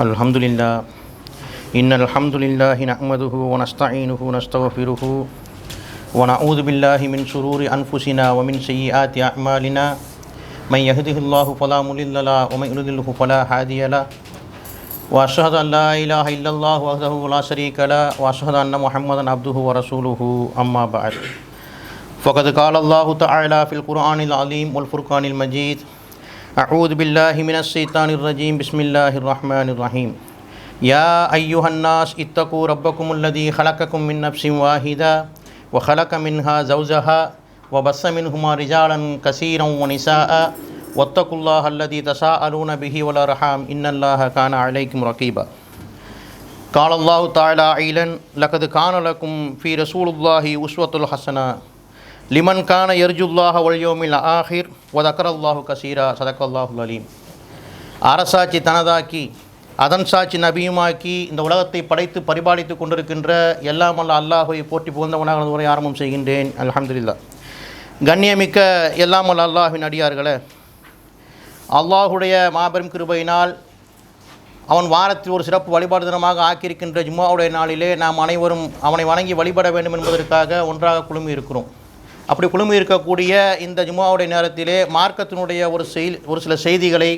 அல்ஹம்துலில்லாஹ் இன்னல் ஹம்துலில்லாஹி நஹ்மதுஹு வ நஸ்தஈனுஹு வ நஸ்தக்ஃபிருஹு வ நஊது பில்லாஹி மின் ஷுரூரி அன்ஃபுஸினா வ மின் ஸய்யிஆத்தி அஅமாலினா மன் யஹ்திஹில்லாஹு ஃபலா முضில்ல லஹு வ மன் யுضில்ஹு ஃபலா ஹாதிய லஹு வ அஷ்ஹது அன் லா இலாஹா இல்லல்லாஹு வஹ்தஹு லா ஷரீக லஹு வ அஷ்ஹது அன்ன முஹம்மதன் அப்துஹு வ ரசூலுஹு அம்மா பஅத் ஃபகத் கால அல்லாஹு தஆலா ஃபில் குர்ஆனில் அலீம் வல் ஃபுர்கானில் மஜீத் அஊது பில்லாஹி மினஷ் ஷைத்தானிர் ரஜீம் பிஸ்மில்லாஹிர் ரஹ்மானிர் ரஹீம் யா அய்யுஹன்னாஸ் இத்தகூ ரப்பக்குமுல்லதீ ஹலகக்கும் மின் நஃப்ஸின் வாஹிதா வ ஹலக மின்ஹா ஸௌஜஹா வ பஸ்ஸ மின்ஹுமா ரிஜாலன் கஸீரன் வ நிஸாஅ வத்தகுல்லாஹ அல்லதீ தஸாஅலூன பிஹி வல் அர்ஹாம் இன்னல்லாஹ கான அலைக்கும் ரகீபா. கால அல்லாஹு தஆலா ஐலன் லகத் கான லக்கும் ஃபீ ரசூலுல்லாஹி உஸ்வத்துல் ஹஸனா லிமன் கான யர்ஜுல்லாஹ வல் யௌமில் ஆஹிர் வ தக்கரல்லாஹு கஸீரா ஸதக்கல்லாஹுல் அலீம். அரசாட்சி தனதாக்கி அதன் சாட்சி நபியுமாக்கி இந்த உலகத்தை படைத்து பரிபாலித்து கொண்டிருக்கின்ற எல்லாம் அல்ல அல்லாஹை போற்றி புகழ்ந்தவனாக உரை ஆரம்பம் செய்கின்றேன். அல்ஹம்துலில்லாஹ். கண்ணியமிக்க எல்லாம் அல்ல அல்லாஹ்வின் அடியார்களே, அல்லாஹுடைய மாபெரும் கிருபையினால் அவன் வாரத்தில் ஒரு சிறப்பு வழிபாடு தினமாக ஆக்கியிருக்கின்ற ஜும்மாவுடைய நாளிலே நாம் அனைவரும் அவனை வணங்கி வழிபட வேண்டும் என்பதற்காக ஒன்றாக குழுமி இருக்கிறோம். அப்படி குழுமி இருக்கக்கூடிய இந்த ஜும்மாவுடைய நேரத்திலே மார்க்கத்தினுடைய ஒரு சில செய்திகளை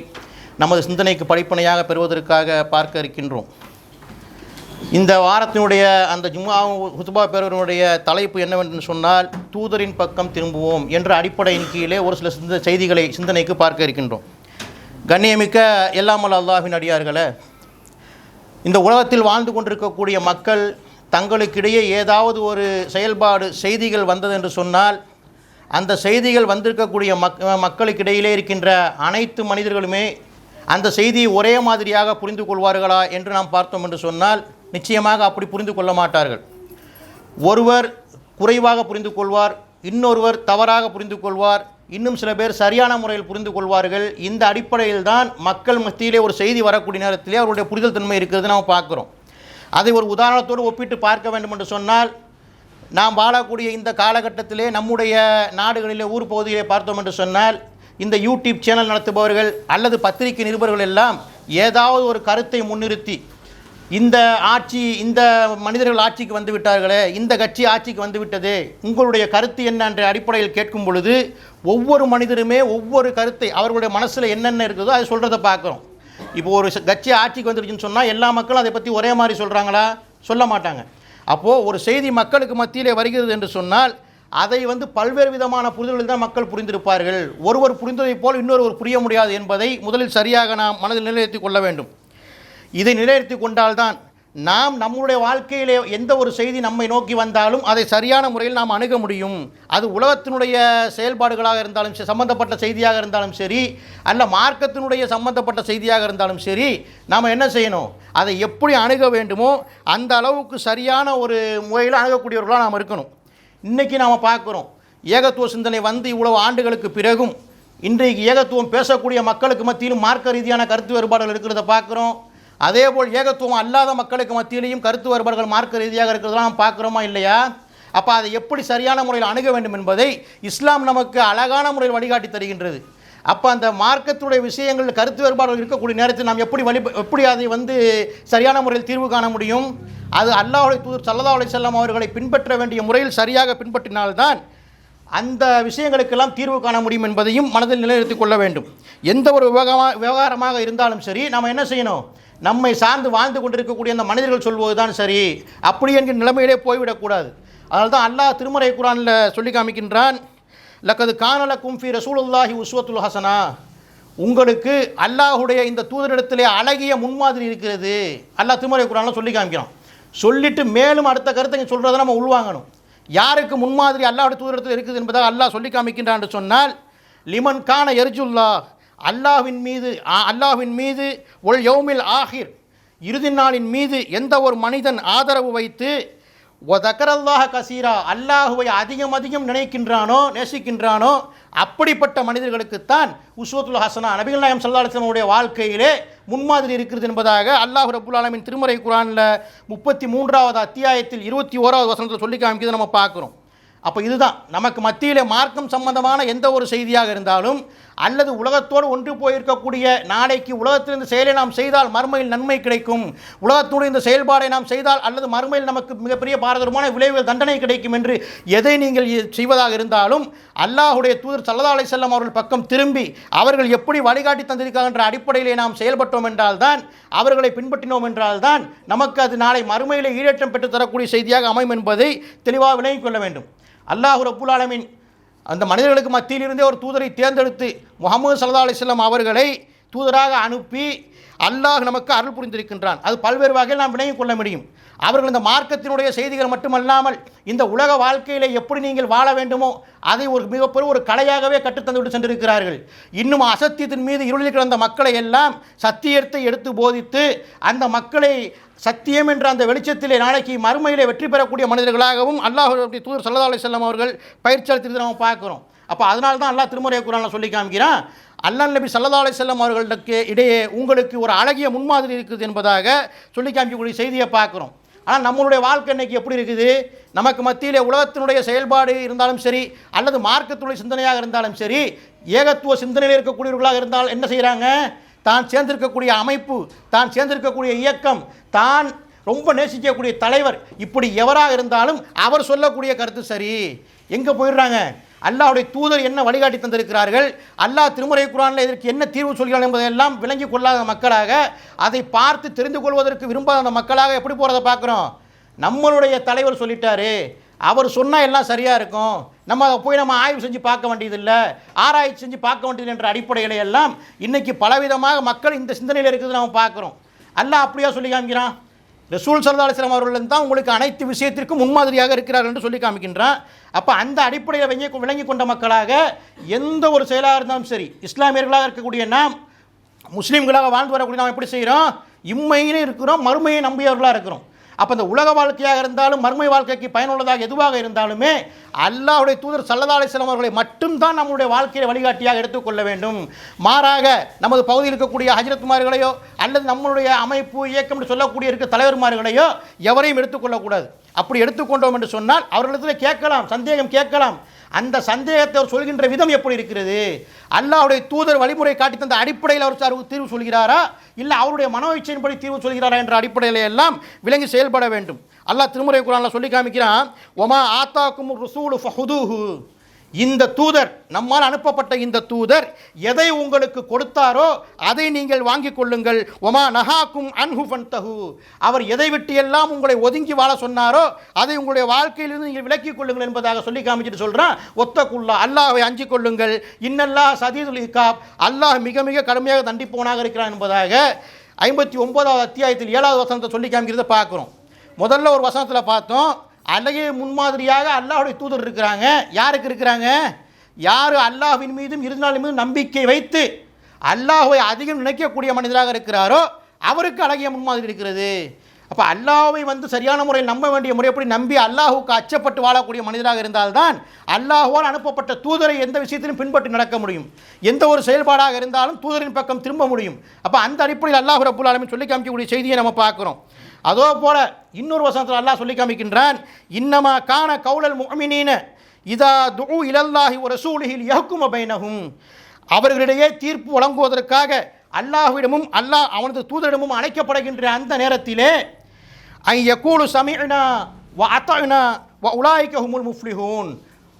நமது சிந்தனைக்கு படிப்பனையாக பெறுவதற்காக பார்க்க இருக்கின்றோம். இந்த வாரத்தினுடைய அந்த ஜும்மா ஹுத்பா பெறுவதனுடைய தலைப்பு என்னவென்று சொன்னால், தூதரின் பக்கம் திரும்புவோம் என்ற அடிப்படையின் கீழே ஒரு சில செய்திகளை சிந்தனைக்கு பார்க்க இருக்கின்றோம். கண்ணியமிக்க எல்லாமல் அல்லாஹ்வின் அடியார்களே, இந்த உலகத்தில் வாழ்ந்து கொண்டிருக்கக்கூடிய மக்கள் தங்களுக்கிடையே ஏதாவது ஒரு செயல்பாடு செய்திகள் வந்தது என்று சொன்னால், அந்த செய்திகள் வந்திருக்கக்கூடிய மக்களுக்கிடையிலே இருக்கின்ற அனைத்து மனிதர்களுமே அந்த செய்தியை ஒரே மாதிரியாக புரிந்து கொள்வார்களா என்று நாம் பார்த்தோம் என்று சொன்னால், நிச்சயமாக அப்படி புரிந்து கொள்ள மாட்டார்கள். ஒருவர் குறைவாக புரிந்து கொள்வார், இன்னொருவர் தவறாக புரிந்து கொள்வார், இன்னும் சில பேர் சரியான முறையில் புரிந்து கொள்வார்கள். இந்த அடிப்படையில் தான் மக்கள் மத்தியிலே ஒரு செய்தி வரக்கூடிய நேரத்திலே அவருடைய புரிதல் தன்மை இருக்கிறது நாம் பார்க்குறோம். அதை ஒரு உதாரணத்தோடு ஒப்பிட்டு பார்க்க வேண்டும் என்று சொன்னால், நாம் வாழக்கூடிய இந்த காலகட்டத்திலே நம்முடைய நாடுகளிலே ஊர் பகுதியிலே பார்த்தோம் என்று சொன்னால், இந்த யூடியூப் சேனல் நடத்துபவர்கள் அல்லது பத்திரிகை நிருபர்கள் எல்லாம் ஏதாவது ஒரு கருத்தை முன்னிறுத்தி, இந்த ஆட்சி இந்த மனிதர்கள் ஆட்சிக்கு வந்து விட்டார்களே, இந்த கட்சி ஆட்சிக்கு வந்துவிட்டது, உங்களுடைய கருத்து என்ன என்ற அடிப்படையில் கேட்கும் பொழுது ஒவ்வொரு மனிதருமே ஒவ்வொரு கருத்தை அவர்களுடைய மனசில் என்னென்ன இருக்குதோ அதை சொல்கிறத பார்க்குறோம். இப்போ ஒரு கட்சி ஆட்சிக்கு வந்துருச்சுன்னு சொன்னால் எல்லா மக்களும் அதை பற்றி ஒரே மாதிரி சொல்கிறாங்களா? சொல்ல மாட்டாங்க. அப்போது ஒரு செய்தி மக்களுக்கு மத்தியிலே வருகிறது என்று சொன்னால் அதை பல்வேறு விதமான புரிதல்கள் தான் மக்கள் புரிந்திருப்பார்கள். ஒருவர் புரிந்ததை போல் இன்னொருவர் புரிய முடியாது என்பதை முதலில் சரியாக நாம் மனதில் நிலைநிறுத்தி கொள்ள வேண்டும். இதை நிலைநிறுத்தி கொண்டால்தான் நாம் நம்முடைய வாழ்க்கையிலே எந்த ஒரு செய்தி நம்மை நோக்கி வந்தாலும் அதை சரியான முறையில் நாம் அணுக முடியும். அது உலகத்தினுடைய செயல்பாடுகளாக இருந்தாலும் சம்பந்தப்பட்ட செய்தியாக இருந்தாலும் சரி, அல்ல மார்க்கத்தினுடைய சம்பந்தப்பட்ட செய்தியாக இருந்தாலும் சரி, நாம் என்ன செய்யணும்? அதை எப்படி அணுக வேண்டுமோ அந்த அளவுக்கு சரியான ஒரு முறையில் அணுகக்கூடியவர்களாக நாம் இருக்கணும். இன்றைக்கி நாம் பார்க்குறோம், ஏகத்துவ சிந்தனை இவ்வளவு ஆண்டுகளுக்கு பிறகும் இன்றைக்கு ஏகத்துவம் பேசக்கூடிய மக்களுக்கு மத்தியிலும் மார்க்க ரீதியான கருத்து வேறுபாடுகள் இருக்கிறத பார்க்குறோம். அதேபோல் ஏகத்துவம் அல்லாத மக்களுக்கு மத்தியிலையும் கருத்து வேறுபாடுகள் மார்க்க ரீதியாக இருக்கிறதெல்லாம் நாம் பார்க்குறோமா இல்லையா? அப்போ அதை எப்படி சரியான முறையில் அணுக வேண்டும் என்பதை இஸ்லாம் நமக்கு அழகான முறையில் வழிகாட்டி தருகின்றது. அப்போ அந்த மார்க்கத்துடைய விஷயங்கள் கருத்து வேறுபாடுகள் இருக்கக்கூடிய நேரத்தில் நாம் எப்படி அதை சரியான முறையில் தீர்வு காண முடியும்? அது அல்லாஹ்வுடைய தூதர் ஸல்லல்லாஹு அலைஹி வஸல்லம் அவர்களை பின்பற்ற வேண்டிய முறையில் சரியாக பின்பற்றினால்தான் அந்த விஷயங்களுக்கெல்லாம் தீர்வு காண முடியும் என்பதையும் மனதில் நிலைநிறுத்திக் கொள்ள வேண்டும். எந்த ஒரு விவகாரமாக இருந்தாலும் சரி, நாம் என்ன செய்யணும்? நம்மை சார்ந்து வாழ்ந்து கொண்டிருக்கக்கூடிய அந்த மனிதர்கள் சொல்வது தான் சரி, அப்படி என்கிற நிலைமையிலே போய்விடக்கூடாது. அதனால தான் அல்லாஹ் திருமறை குர்ஆனில் சொல்லி காமிக்கின்றான், லக்கது கான லக்கும் ஃபீ ரசூலுல்லாஹி உஸ்வத்துல் ஹஸனா, உங்களுக்கு அல்லாஹுடைய இந்த தூதரிடத்திலே அழகிய முன்மாதிரி இருக்கிறது. அல்லாஹ் திருமறை குர்ஆனில் சொல்லி காமிக்கிறான். சொல்லிட்டு மேலும் அடுத்த கருத்தை சொல்கிறத நம்ம உள்வாங்கணும். யாருக்கு முன்மாதிரி அல்லாஹுடைய தூதரிடத்தில் இருக்குது என்பதாக அல்லாஹ் சொல்லி காமிக்கின்றான் என்று சொன்னால், லிமன் கான யர்ஜுல்லாஹ், அல்லாஹ்வின் மீது ஒல் யௌமில் ஆஹிர், இறுதி நாளின் மீது எந்த ஒரு மனிதன் ஆதரவு வைத்து வ தக்கரல்லாஹ கஸீரா, அல்லாஹுவை அதிகம் நினைக்கின்றானோ நேசிக்கின்றானோ அப்படிப்பட்ட மனிதர்களுக்குத்தான் உஸ்வத்துல் ஹஸனா, நபிகள் நாயகம் ஸல்லல்லாஹு அலைஹி வஸல்லம் வாழ்க்கையிலே முன்மாதிரி இருக்கிறது என்பதாக அல்லாஹ் ரப்புல் ஆலமீன் திருமறை குர்ஆனில் 33வது அத்தியாயத்தில் 21வது வசனத்தில் சொல்லி காமிக்கிறது நம்ம பார்க்குறோம். அப்போ இதுதான் நமக்கு மத்தியிலே மார்க்கம் சம்பந்தமான எந்த ஒரு செய்தியாக இருந்தாலும் அல்லது உலகத்தோடு ஒன்று போயிருக்கக்கூடிய நாளைக்கு உலகத்தில் இந்த செயலை நாம் செய்தால் மறுமையில் நன்மை கிடைக்கும், உலகத்தோடு இந்த செயல்பாடை நாம் செய்தால் அல்லது மறுமையில் நமக்கு மிகப்பெரிய பாரதூரமான விளைவுகள் தண்டனை கிடைக்கும் என்று எதை நீங்கள் செய்வதாக இருந்தாலும் அல்லாஹுடைய தூதர் ஸல்லல்லாஹு அலைஹி வஸல்லம் அவர்கள் பக்கம் திரும்பி அவர்கள் எப்படி வழிகாட்டி தந்திருக்காங்க என்ற அடிப்படையிலே நாம் செயல்பட்டோம் என்றால்தான், அவர்களை பின்பற்றினோம் என்றால்தான் நமக்கு அது நாளை மறுமையிலே ஈடேற்றம் பெற்று தரக்கூடிய செய்தியாக அமையும் என்பதை தெளிவாக விளங்கிக் கொள்ள வேண்டும். அல்லாஹ் ரப்புல் ஆலமீன் அந்த மனிதர்களுக்கு மத்தியிலிருந்தே ஒரு தூதரை தேர்ந்தெடுத்து முஹம்மது ஸல்லல்லாஹு அலைஹி வஸல்லம் அவர்களை தூதராக அனுப்பி அல்லாஹ் நமக்கு அருள் புரிந்திருக்கின்றான். அது பல்வேறு வகையில் நாம் விளங்கிக் கொள்ள முடியும். அவர்கள் இந்த மார்க்கத்தினுடைய செய்திகள் மட்டுமல்லாமல் இந்த உலக வாழ்க்கையில் எப்படி நீங்கள் வாழ வேண்டுமோ அதை ஒரு மிகப்பெரிய ஒரு கலையாகவே கற்றுத்தந்துவிட்டு சென்றிருக்கிறார்கள். இன்னும் அசத்தியத்தின் மீது இருளில் கிடந்த மக்களை எல்லாம் சத்தியத்தை எடுத்து போதித்து அந்த மக்களை சத்தியம் என்ற அந்த வெளிச்சத்திலே நாளைக்கு மறுமையிலே வெற்றி பெறக்கூடிய மனிதர்களாகவும் அல்லாஹ்வுடைய தூதர் ஸல்லல்லாஹு அலைஹி வஸல்லம் அவர்கள் பயிற்சி அளித்திருக்கிறத நம்ம பார்க்குறோம். அப்போ அதனால தான் அல்லாஹ் திருமறை குர்ஆனில் சொல்லி காமிக்கிறான், அல்லாஹ் நபி ஸல்லல்லாஹு அலைஹி வஸல்லம் அவர்களுக்கு இடையே உங்களுக்கு ஒரு அழகிய முன்மாதிரி இருக்குது என்பதாக சொல்லி காமிக்கக்கூடிய செய்தியை பார்க்குறோம். ஆனால் நம்மளுடைய வாழ்க்கை இன்றைக்கி எப்படி இருக்குது? நமக்கு மத்தியிலே உலகத்தினுடைய செயல்பாடு இருந்தாலும் சரி அல்லது மார்க்கத்துடைய சிந்தனையாக இருந்தாலும் சரி, ஏகத்துவ சிந்தனையில் இருக்கக்கூடியவர்களாக இருந்தால் என்ன செய்கிறாங்க? தான் சேர்ந்திருக்கக்கூடிய அமைப்பு, தான் சேர்ந்திருக்கக்கூடிய இயக்கம், தான் ரொம்ப நேசிக்கக்கூடிய தலைவர், இப்படி எவராக இருந்தாலும் அவர் சொல்லக்கூடிய கருத்து சரி. எங்கே போயிடுறாங்க? அல்லாஹ்வுடைய தூதர் என்ன வழிகாட்டி தந்திருக்கிறார்கள், அல்லாஹ் திருமறை குர்ஆனில் இதற்கு என்ன தீர்வு சொல்கிறார்கள் என்பதையெல்லாம் விளங்கி கொள்ளாத மக்களாக, அதை பார்த்து தெரிந்து கொள்வதற்கு விரும்பாத அந்த மக்களாக எப்படி போகிறத பார்க்குறோம். நம்மளுடைய தலைவர் சொல்லிட்டாரு, அவர் சொன்னால் எல்லாம் சரியாக இருக்கும், நம்ம போய் நம்ம ஆய்வு செஞ்சு பார்க்க வேண்டியதில்லை, ஆராய்ச்சி செஞ்சு பார்க்க வேண்டியது என்ற அடிப்படையில் எல்லாம் இன்றைக்கி பலவிதமாக மக்கள் இந்த சிந்தனையில் இருக்குது நம்ம பார்க்குறோம். அல்லாஹ் அப்படியா சொல்லி காமிக்கிறான்? ரசூல் ஸல்லல்லாஹு அலைஹி வஸல்லம் அவர்கள் தான் உங்களுக்கு அனைத்து விஷயத்திற்கும் முன்மாதிரியாக இருக்கிறார்கள் என்று சொல்லி காமிக்கின்றான். அப்போ அந்த அடிப்படையில் விளங்கி கொண்ட மக்களாக எந்த ஒரு செயலாக இருந்தாலும் சரி, இஸ்லாமியர்களாக இருக்கக்கூடிய நாம், முஸ்லீம்களாக வாழ்ந்து வரக்கூடிய நாம் எப்படி செய்கிறோம்? இம்மையிலே இருக்கிறோம், மறுமையை நம்பியவர்களாக இருக்கிறோம். அப்போ இந்த உலக வாழ்க்கையாக இருந்தாலும் மறுமை வாழ்க்கைக்கு பயனுள்ளதாக எதுவாக இருந்தாலுமே அல்லாஹ்வுடைய தூதர் ஸல்லல்லாஹு அலைஹி வஸல்லம் அவர்களை மட்டும்தான் நம்முடைய வாழ்க்கையை வழிகாட்டியாக எடுத்துக்கொள்ள வேண்டும். மாறாக நமது பகுதியில் இருக்கக்கூடிய ஹஜ்ரத்மார்களையோ அல்லது நம்மளுடைய அமைப்பு இயக்கம் என்று சொல்லக்கூடிய இருக்க தலைவர்மார்களையோ எவரையும் எடுத்துக்கொள்ளக்கூடாது. அப்படி எடுத்துக்கொண்டோம் என்று சொன்னால் அவர்களிடத்தில் கேட்கலாம், சந்தேகம் கேட்கலாம். அந்த சந்தேகத்தை அவர் சொல்கின்ற விதம் எப்படி இருக்கிறது? அல்லாஹ்வுடைய தூதர் வழிமுறை காட்டி தந்த அடிப்படையில் அவர் தீர்வு சொல்கிறாரா, இல்லை அவருடைய மனோ இச்சையின்படி தீர்வு சொல்கிறாரா என்ற அடிப்படையில் எல்லாம் விளங்கி செயல்பட வேண்டும். அல்லாஹ் திருமறை குர்ஆனில் சொல்லி காமிக்கிறான், ஒமா ஆத்தாக்கும் ரசூலு ஃபஹுதூஹு, இந்த தூதர், நம்மால் அனுப்பப்பட்ட இந்த தூதர் எதை உங்களுக்கு கொடுத்தாரோ அதை நீங்கள் வாங்கிக் கொள்ளுங்கள். ஒமா நஹாக்கும் அன்ஹு ஃபன்தஹு, அவர் எதை விட்டு எல்லாம் உங்களை ஒதுங்கி வாழ சொன்னாரோ அதை உங்களுடைய வாழ்க்கையிலிருந்து நீங்கள் விலக்கிக் கொள்ளுங்கள் என்பதாக சொல்லி காமிச்சிட்டு சொல்கிறான், ஒத்தக்குல்லா, அல்லாஹ்வை அஞ்சிக் கொள்ளுங்கள், இன்னல்லாஹ் சதீதுல் இகாப், அல்லாஹ் மிக மிக கடுமையாக தண்டிப்பவனாக இருக்கிறான் என்பதாக 59வது அத்தியாயத்தில் 7வது வசனத்தை சொல்லி காமிக்கிறத பார்க்குறோம். முதல்ல ஒரு வசனத்தில் பார்த்தோம், அழகிய முன்மாதிரியாக அல்லாஹ்வுடைய தூதர் இருக்கிறாங்க. யாருக்கு இருக்கிறாங்க? யார் அல்லாஹ்வின் மீதும் இருநாளின் மீதும் நம்பிக்கை வைத்து அல்லாஹ்வை அதிகம் நினைக்கக்கூடிய மனிதராக இருக்கிறாரோ அவருக்கு அழகிய முன்மாதிரி இருக்கிறது. அப்போ அல்லாஹ்வை சரியான முறையில் நம்ப வேண்டிய முறைப்படி நம்பி அல்லாஹ்வுக்கு அச்சப்பட்டு வாழக்கூடிய மனிதராக இருந்தால்தான் அல்லாஹ்வால் அனுப்பப்பட்ட தூதரை எந்த விஷயத்திலும் பின்பற்றி நடக்க முடியும். எந்த ஒரு செயல்பாடாக இருந்தாலும் தூதரின் பக்கம் திரும்ப முடியும். அப்போ அந்த அடிப்படையில் அல்லாஹ் ரப்புல் ஆலமீன் சொல்லி காமிக்கக்கூடிய செய்தியை நம்ம பார்க்குறோம். அதோ போல இன்னொரு வசனத்தில் அல்லாஹ் சொல்லி காமிக்கின்றான், இன்னமா கான கௌலல் முஃமினீன இதா துஉ இலல்லாஹி வ ரசூலிஹி யஹ்கும பைனஹும், அவர்களிடையே தீர்ப்பு வழங்குவதற்காக அல்லாஹ்விடமும் அல்லாஹ் அவனது தூதரிடமும் அழைக்கப்படுகின்ற அந்த நேரத்திலே ஐ யகூலு சமிஅனா வ அத்தஅனா வ உலாயிக ஹுமுல் முஃப்லிஹூன்,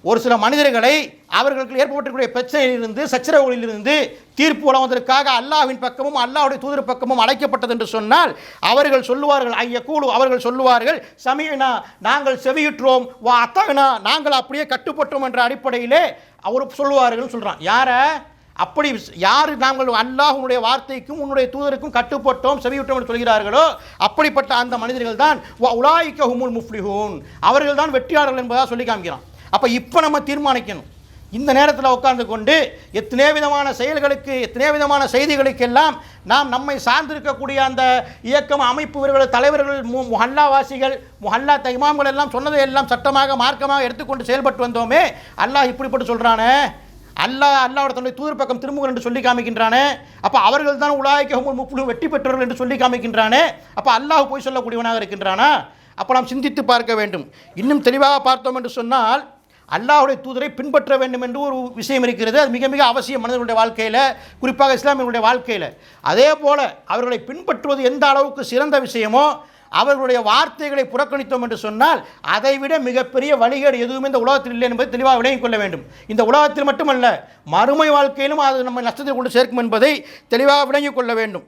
ஒரு சில மனிதர்களை அவர்களுக்கு ஏற்பட்டிருக்கக்கூடிய பிரச்சனையிலிருந்து சச்சரவுகளிலிருந்து தீர்ப்பு வழங்குவதற்காக அல்லாஹ்வின் பக்கமும் அல்லாஹ்வுடைய தூதர் பக்கமும் அழைக்கப்பட்டது என்று சொன்னால் அவர்கள் சொல்லுவார்கள், ஐயக்கூலு, அவர்கள் சொல்லுவார்கள், சமீனா, நாங்கள் செவியுற்றோம், வா அத்தகனா, நாங்கள் அப்படியே கட்டுப்பட்டோம் என்ற அடிப்படையிலே அவர் சொல்லுவார்கள் சொல்கிறான். யாரை? அப்படி யார் நாங்கள் அல்லாஹ்வுடைய வார்த்தைக்கும் உன்னுடைய தூதருக்கும் கட்டுப்பட்டோம் செவியுற்றோம் என்று சொல்கிறார்களோ அப்படிப்பட்ட அந்த மனிதர்கள் தான் உலாயிக ஹுமுல் முஃப்லிஹூன், அவர்கள் தான் வெற்றியாளர்கள் என்பதாக சொல்லி காமிக்கிறான். அப்போ இப்போ நம்ம தீர்மானிக்கணும், இந்த நேரத்தில் உட்கார்ந்து கொண்டு எத்தனை விதமான செயல்களுக்கு எத்தனை விதமான செய்திகளுக்கெல்லாம் நாம் நம்மை சார்ந்திருக்கக்கூடிய அந்த இயக்கம் அமைப்பு வீரர்கள் தலைவர்கள் முஹல்லாவாசிகள் முஹல்லா இமாம்கள் எல்லாம் சொன்னதை எல்லாம் சட்டமாக மார்க்கமாக எடுத்துக்கொண்டு செயல்பட்டு வந்தோமே, அல்லாஹ் இப்படிப்பட்டு சொல்கிறானே, அல்லாஹ்வோட தன்னுடைய தூதர் பக்கம் திரும்புங்கள் என்று சொல்லி காமிக்கின்றானே, அப்போ அவர்கள் தான் உலாயிக ஹுமுல் முஃப்லிஹூன் வெற்றி பெற்றவர்கள் என்று சொல்லி காமிக்கின்றானே, அப்போ அல்லாஹ் போய் சொல்லக்கூடியவனாக இருக்கின்றானா? அப்போ நாம் சிந்தித்து பார்க்க வேண்டும். இன்னும் தெளிவாக பார்த்தோம் என்று சொன்னால் அல்லாஹ்வுடைய தூதரை பின்பற்ற வேண்டும் என்று ஒரு விஷயம் இருக்கிறது. அது மிக மிக அவசியம் மனிதர்களுடைய வாழ்க்கையில், குறிப்பாக இஸ்லாமியர்களுடைய வாழ்க்கையில். அதே போல் அவர்களை பின்பற்றுவது எந்த அளவுக்கு சிறந்த விஷயமோ, அவர்களுடைய வார்த்தைகளை புறக்கணித்தோம் என்று சொன்னால் அதைவிட மிகப்பெரிய வழிகேடு எதுவுமே இந்த உலகத்தில் இல்லை என்பதை தெளிவாக விளங்கிக் கொள்ள வேண்டும். இந்த உலகத்தில் மட்டுமல்ல, மறுமை வாழ்க்கையிலும் அது நம்ம நஷ்டத்தில் கொண்டு சேர்க்கும் என்பதை தெளிவாக விளங்கிக் கொள்ள வேண்டும்.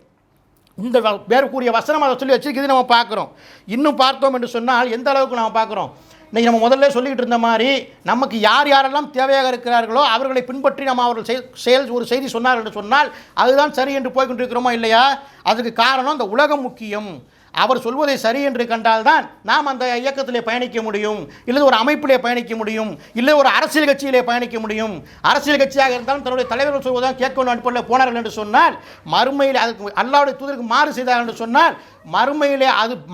இந்த வேறுக்குரிய வசனம் அதை சொல்லி வச்சிருக்கிறது நம்ம பார்க்குறோம். இன்னும் பார்த்தோம் என்று சொன்னால் எந்த அளவுக்கு நம்ம பார்க்குறோம். இன்றைக்கி நம்ம முதல்ல சொல்லிக்கிட்டு இருந்த மாதிரி நமக்கு யார் யாரெல்லாம் தேவையாக இருக்கிறார்களோ அவர்களை பின்பற்றி நம்ம அவர்கள் ஒரு செய்தி சொன்னார்கள் என்று சொன்னால் அதுதான் சரி என்று போய்கொண்டிருக்கிறோமா இல்லையா? அதுக்கு காரணம் இந்த உலகம் முக்கியம். அவர் சொல்வதை சரி என்று கண்டால்தான் நாம் அந்த இயக்கத்திலே பயணிக்க முடியும், இல்லை ஒரு அமைப்பிலே பயணிக்க முடியும், இல்லை ஒரு அரசியல் கட்சியிலே பயணிக்க முடியும். அரசியல் கட்சியாக இருந்தாலும் தன்னுடைய தலைவர்கள் சொல்வதுதான் கேட்கணும் அனுப்பல போனார்கள் என்று சொன்னால் மறுமையில் அதுக்கு அல்லாஹ்வுடைய தூதருக்கு மாறு செய்தார்கள் என்று சொன்னால் மறுமையிலே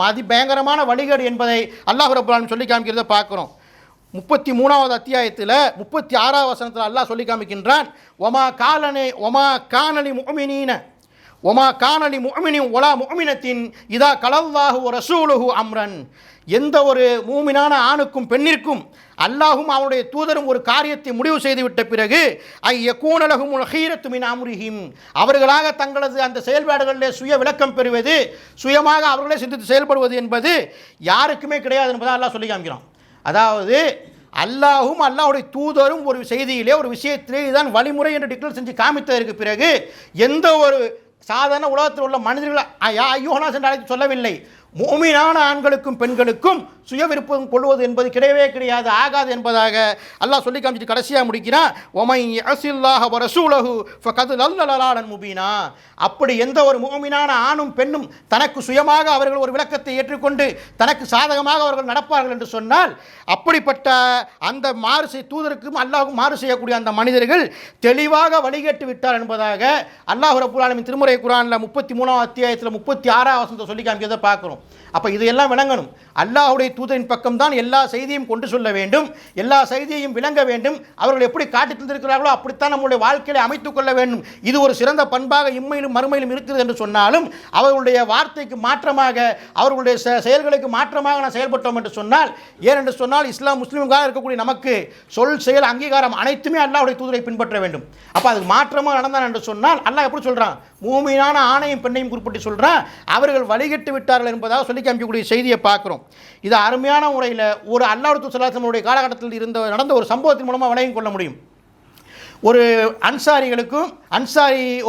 அது பயங்கரமான வழிகேடு என்பதை அல்லாஹ் ரப்பல் ஆலமீன் சொல்லி காமிக்கிறத பார்க்குறோம். 33வது அத்தியாயத்தில் 36வது வசனத்தில் அல்லாஹ் சொல்லி காமிக்கின்றான், ஒமா கானலி முஃமினீன ஒமா கானலி முஃமினின் ஒலா முஃமினத்தின் இதா கலல்லாஹு வ ரசூலுஹு அம்ரன். எந்த ஒரு மூமினான ஆணுக்கும் பெண்ணிற்கும் அல்லாஹும் அவருடைய தூதரும் ஒரு காரியத்தை முடிவு செய்துவிட்ட பிறகு யகூனலஹுமுல் ஹீரத்து மின் அம்ரிஹிம், அவர்களாக தங்களது அந்த செயல்பாடுகளிலே சுய விளக்கம் பெறுவது, சுயமாக அவர்களே சிந்தித்து செயல்படுவது என்பது யாருக்குமே கிடையாது என்பதை அல்லாஹ் சொல்லி காமிக்கிறான். அதாவது அல்லாஹும் அல்லாஹ்வுடைய தூதரும் ஒரு செய்தியிலே ஒரு விஷயத்திலே இதுதான் வழிமுறை என்று டிக்ளேர் செஞ்சு காமித்ததற்கு பிறகு எந்த ஒரு சாதாரண உலகத்தில் உள்ள மனிதர்கள் ஐயோனாஸ் என்று அழைத்து சொல்லவில்லை. முஃமினான ஆண்களுக்கும் பெண்களுக்கும் சுய விருப்பம் கொள்வது என்பது கிடையவே கிடையாது, ஆகாது என்பதாக அல்லாஹ் சொல்லி காமிச்சிட்டு கடைசியாக முடிக்கிறான், ஒமை யஸில்லாஹ வ ரசூலஹு ஃபகத் லல்லலாலன் முபீனா. அப்படி எந்த ஒரு முஃமினான ஆணும் பெண்ணும் தனக்கு சுயமாக அவர்கள் ஒரு விளக்கத்தை ஏற்றுக்கொண்டு தனக்கு சாதகமாக அவர்கள் நடப்பார்கள் என்று சொன்னால் அப்படிப்பட்ட அந்த தூதருக்கும் அல்லாஹ்வுக்கும் மாறு செய்யக்கூடிய அந்த மனிதர்கள் தெளிவாக வழிகேட்டு விட்டார் என்பதாக அல்லாஹ் ரப்பல் ஆலமீன் திருமறை குர்ஆனில் 33வது அத்தியாயத்தில் 36வது வசனத்தை சொல்லி காமிக்கிறதை பார்க்குறோம். அப்போ இதையெல்லாம் விளங்கணும். அல்லாஹ்வுடைய தூதரின் பக்கம்தான் எல்லா செய்தியும் கொண்டு சொல்ல வேண்டும், எல்லா செய்தியையும் விளங்க வேண்டும். அவர்கள் எப்படி காட்டி தந்திருக்கிறார்களோ அப்படித்தான் நம்முடைய வாழ்க்கையை அமைத்துக் கொள்ள வேண்டும். இது ஒரு சிறந்த பண்பாக இம்மையிலும் மறுமையிலும் இருக்கிறது என்று சொன்னாலும் அவர்களுடைய வார்த்தைக்கு மாற்றமாக, அவர்களுடைய செயல்களுக்கு மாற்றமாக நான் செயல்பட்டோம் என்று சொன்னால், ஏனென்று சொன்னால் இஸ்லாம் முஸ்லீம்களாக இருக்கக்கூடிய நமக்கு சொல் செயல் அங்கீகாரம் அனைத்துமே அல்லாஹ்வுடைய தூதரை பின்பற்ற வேண்டும். அப்போ அதுக்கு மாற்றமாக நடந்தான் என்று சொன்னால் அல்லாஹ் எப்படி சொல்கிறான், மூமினான ஆணையும் பெண்ணையும் குறிப்பிட்டு சொல்கிறான், அவர்கள் வழிகட்டு விட்டார்கள் என்பதாக சொல்லி காமிக்கக்கூடிய செய்தியை பார்க்குறோம். இது அருமையான முறையில் ஒரு அல்லாஹ்வுடைய தூதர் ஸல்லல்லாஹு அலைஹி வஸல்லம் காலகட்டத்தில் நடந்த ஒரு சம்பவத்தின் மூலமாக விளங்கிக் கொள்ள முடியும். ஒரு அன்சாரி